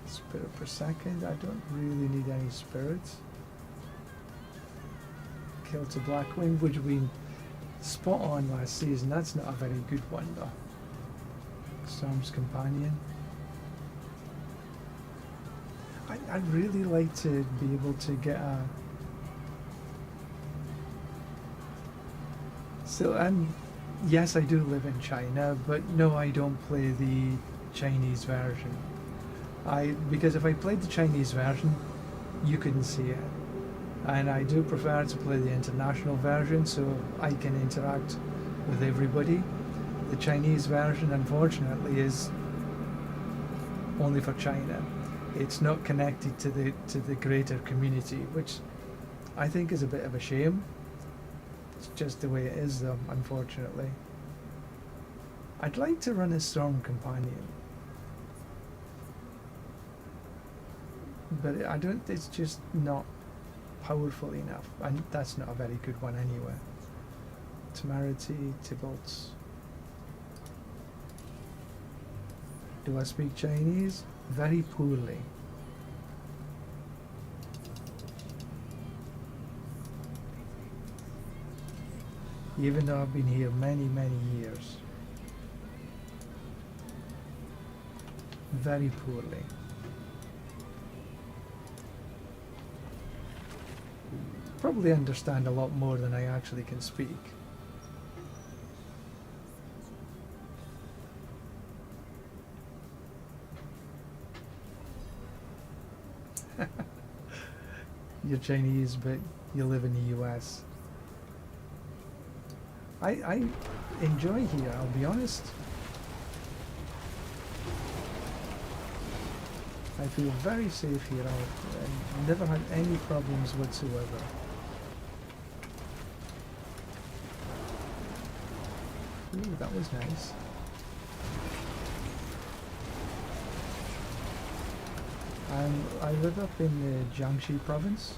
[SPEAKER 1] Spirit per second. I don't really need any spirits. Kill to Blackwing, which we spot on last season. That's not a very good one though. Storm's Companion. I'd really like to be able to get a... So, yes, I do live in China, but no, I don't play the Chinese version. Because if I played the Chinese version, you couldn't see it. And I do prefer to play the international version so I can interact with everybody. The Chinese version, unfortunately, is only for China. It's not connected to the greater community, which I think is a bit of a shame. It's just the way it is, though, unfortunately. I'd like to run a Storm Companion, but I don't. It's just not powerful enough, and that's not a very good one anyway. Temerity, Tybalt's. Do I speak Chinese? Very poorly. Even though I've been here many, many years. Very poorly. Probably understand a lot more than I actually can speak. You're Chinese, but you live in the US. I enjoy here, I'll be honest. I feel very safe here. I've never had any problems whatsoever. Ooh, that was nice. I live up in the Jiangxi province.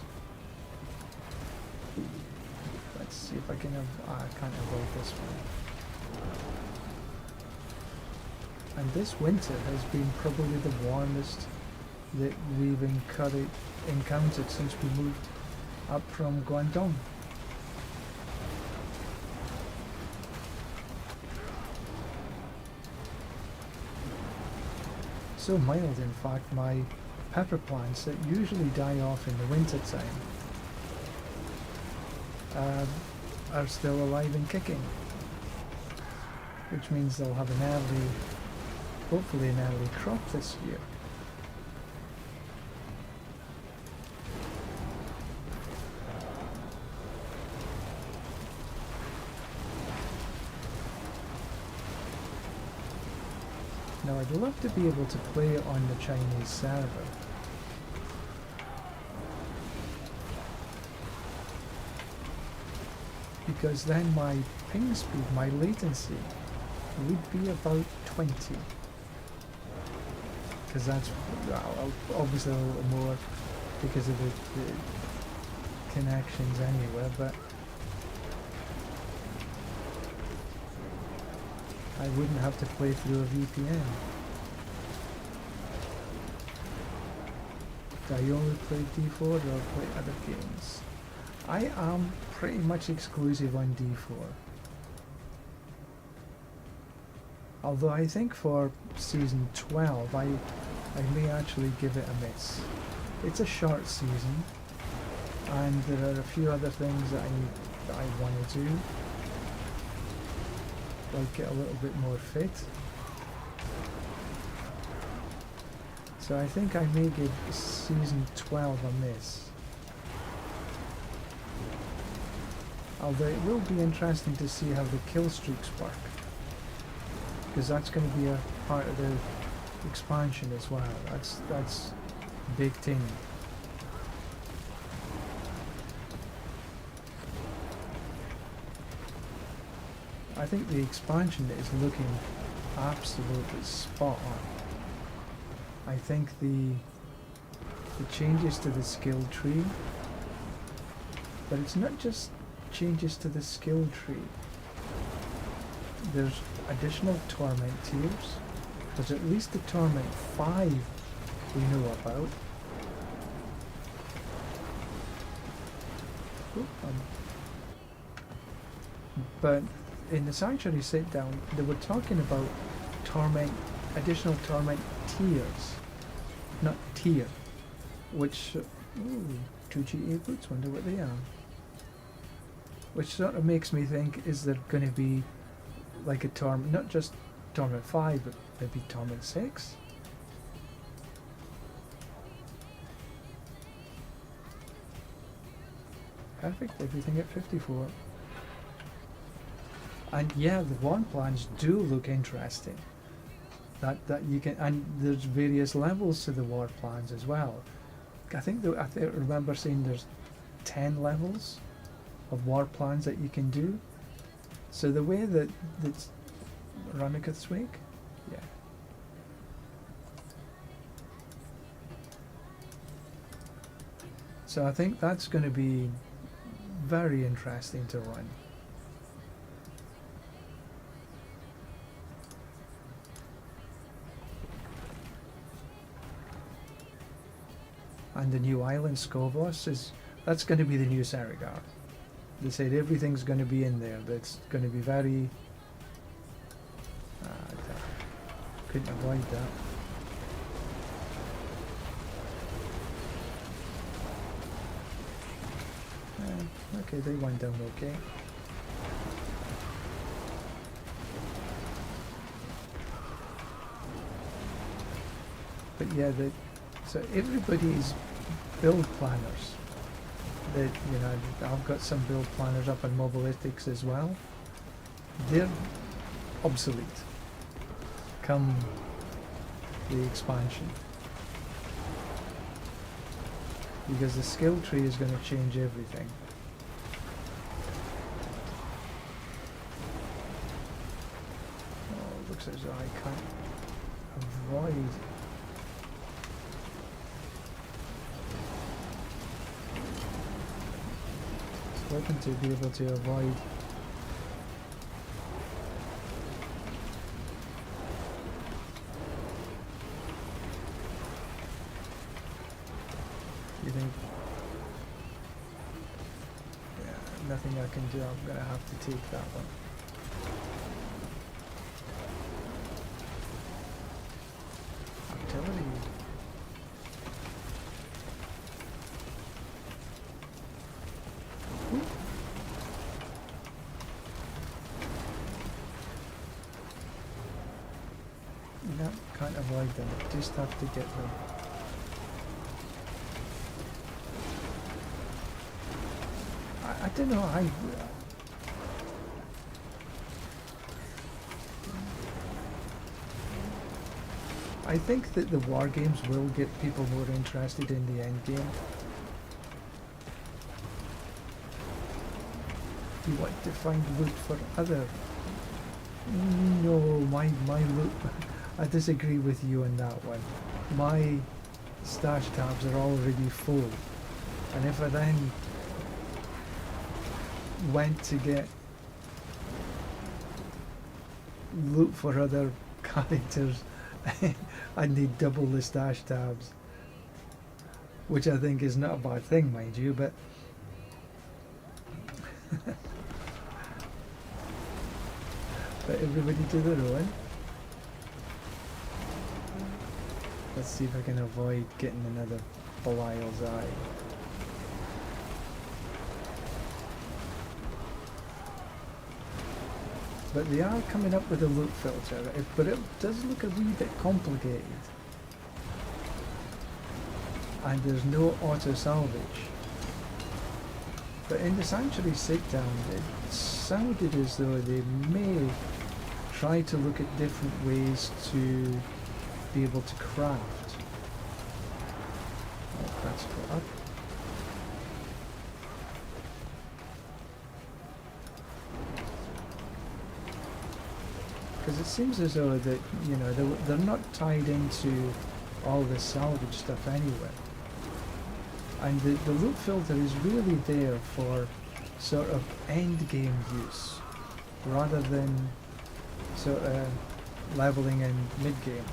[SPEAKER 1] Let's see if I can I can't avoid this one. And this winter has been probably the warmest that we've encountered since we moved up from Guangdong. So mild, in fact, my pepper plants that usually die off in the winter time are still alive and kicking, which means they'll have hopefully an early crop this year. Now I'd love to be able to play on the Chinese server. Because then my ping speed, my latency, would be about 20. Because that's obviously a little more because of the connections anyway, but I wouldn't have to play through a VPN. Do I only play D4 or play other games? I am pretty much exclusive on D4. Although I think for season 12 I may actually give it a miss. It's a short season and there are a few other things that I want to do. Like get a little bit more fit. So I think I may give season 12 a miss. Although it will be interesting to see how the kill streaks work. Because that's going to be a part of the expansion as well. That's baked in. I think the expansion is looking absolutely spot on. I think the changes to the skill tree, but it's not just changes to the skill tree. There's additional torment tiers. There's at least the torment 5 we know about. Oop, but in the Sanctuary sit down, they were talking about torment, additional torment tiers, not tier, which, ooh, 2 GA boots, wonder what they are. Which sort of makes me think, is there going to be like a torment, not just torment 5, but maybe torment 6? Perfect, everything at 54. And yeah, the one plans do look interesting. That you can, and there's various levels to the war plans as well. I think I remember saying there's 10 levels of war plans that you can do. So the way that's Runnicut's Wake, yeah. So I think that's going to be very interesting to run. And the new island Skovos that's going to be the new Saragar. They said everything's going to be in there. That's going to be very. Couldn't avoid that. Okay, they went down okay. But yeah, so everybody's build planners. That, you know, I've got some build planners up on Mobilytics as well. They're obsolete come the expansion, because the skill tree is going to change everything. Oh, it looks as though I can't avoid. Hoping to be able to avoid. You think? Yeah, nothing I can do. I'm gonna have to take that one. Artillery. No, can't avoid them. Just have to get them. I don't know. I think that the war games will get people more interested in the end game. You want to find loot for other. No, my loot. I disagree with you on that one. My stash tabs are already full, and if I then went to get loot for other characters, I'd need double the stash tabs, which I think is not a bad thing, mind you, but but everybody to their own. Let's see if I can avoid getting another Belial's Eye. But they are coming up with a loot filter, but it does look a wee bit complicated. And there's no auto salvage. But in the Sanctuary sit-down, it sounded as though they may try to look at different ways to be able to craft. Oh, that's caught up. Because it seems as though that, you know, they're not tied into all the salvage stuff anyway. And the loot filter is really there for sort of end game use, rather than sort of leveling in mid-game.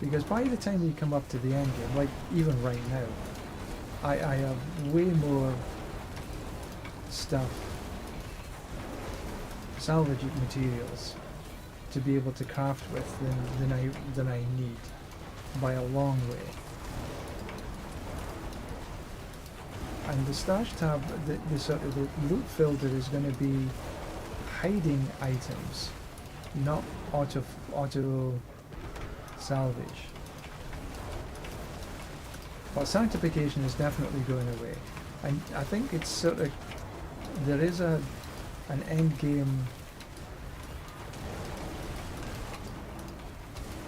[SPEAKER 1] Because by the time you come up to the end game, like even right now, I have way more stuff, salvage materials, to be able to craft with than I need by a long way. And the stash tab, the sort of the loot filter is going to be hiding items, not auto salvage. But sanctification is definitely going away. And I think it's sort of, there is an end game.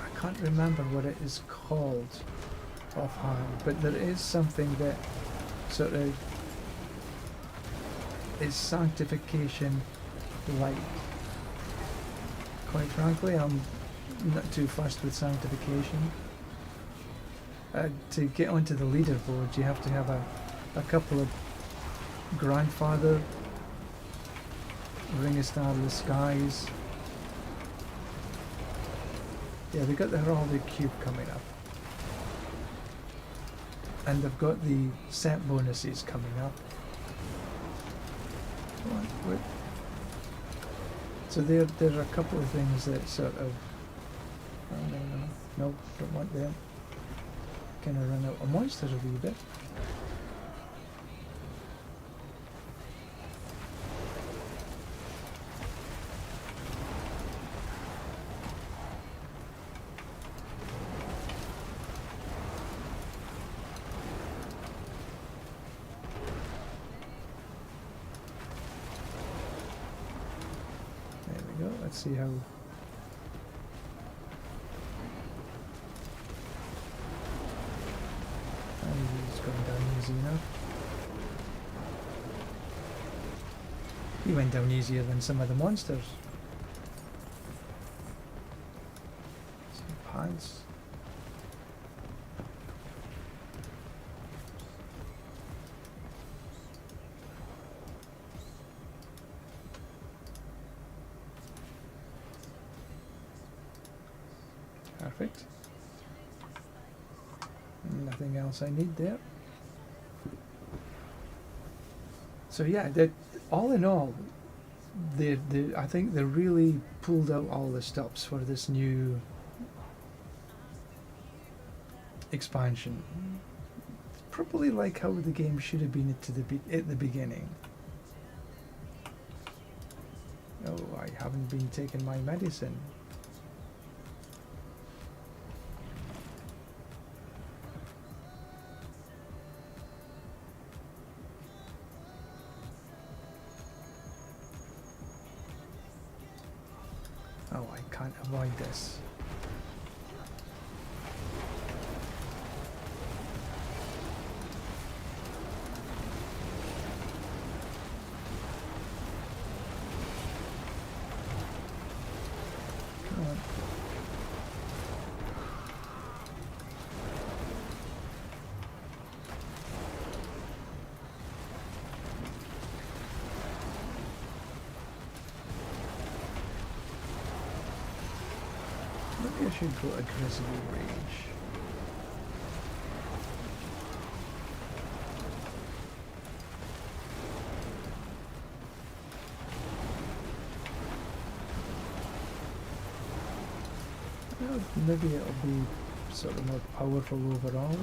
[SPEAKER 1] I can't remember what it is called offhand, but there is something that sort of is sanctification light. Quite frankly, I'm not too fussed with sanctification. To get onto the leaderboard, you have to have a couple of grandfather, Ring of Starless Skies. Yeah, they got the Heraldic Cube coming up. And they've got the set bonuses coming up. What? So there are a couple of things that sort of... Oh, no, don't want them. Kind of run out of monsters a wee bit. There we go, let's see how... He's going down easy enough. He went down easier than some of the monsters. Some pants. Perfect. Nothing else I need there. So yeah, all in all, I think they really pulled out all the stops for this new expansion. Probably like how the game should have been at the beginning. Oh, I haven't been taking my medicine. Oh, I can't avoid this. Come on. Maybe I should go aggressively rage. Well, maybe it'll be sort of more powerful overall.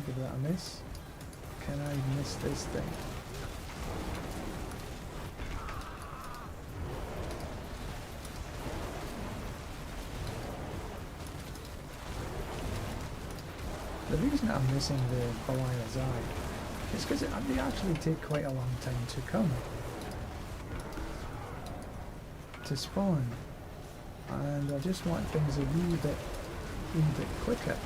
[SPEAKER 1] Give that a miss. Can I miss this thing? The reason I'm missing the Belial's Eye is because they actually take quite a long time to come. to spawn, and I just want things a wee bit quicker.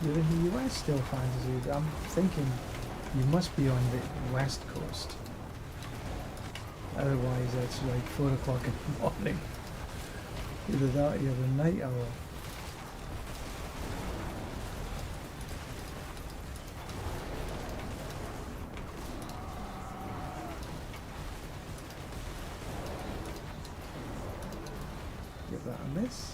[SPEAKER 1] You're in the US still, Fantasy. I'm thinking you must be on the west coast. Otherwise it's like 4 o'clock in the morning. Either that or you're a night owl. Give that a miss.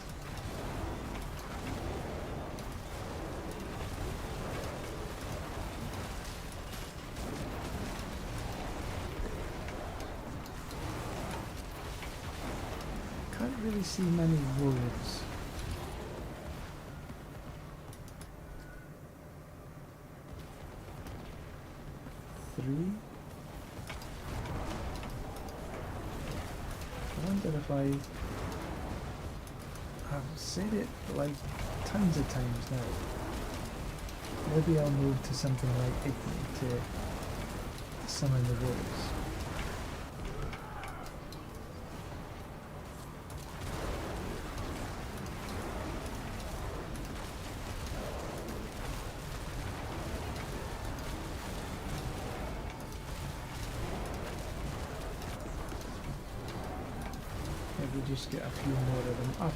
[SPEAKER 1] Can't really see many wolves. Three. I wonder if I've said it like tons of times now. Maybe I'll move to something like Igni to summon the wolves. Maybe just get a few more of them up.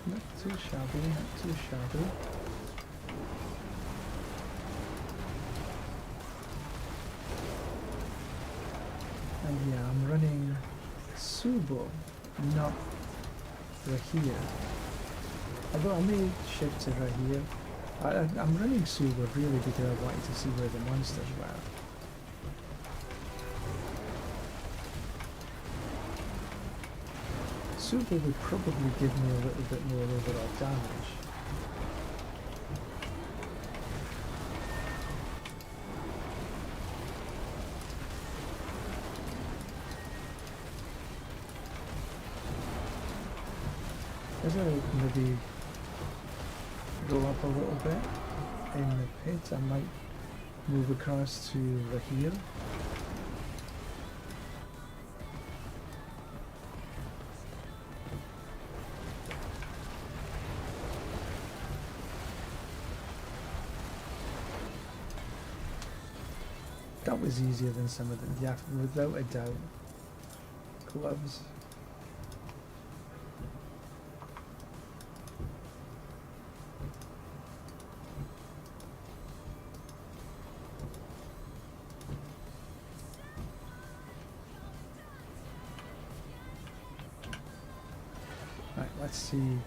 [SPEAKER 1] Not too shabby, not too shabby. And yeah, I'm running Subo, not Rahir. Although I may shift to Rahir. I'm running Subo really because I wanted to see where the monsters were. Subo would probably give me a little bit more overall damage. As I maybe go up a little bit in the pit, I might move across to Rahir. That was easier than some of them, yeah, without a doubt. Gloves. Right, let's see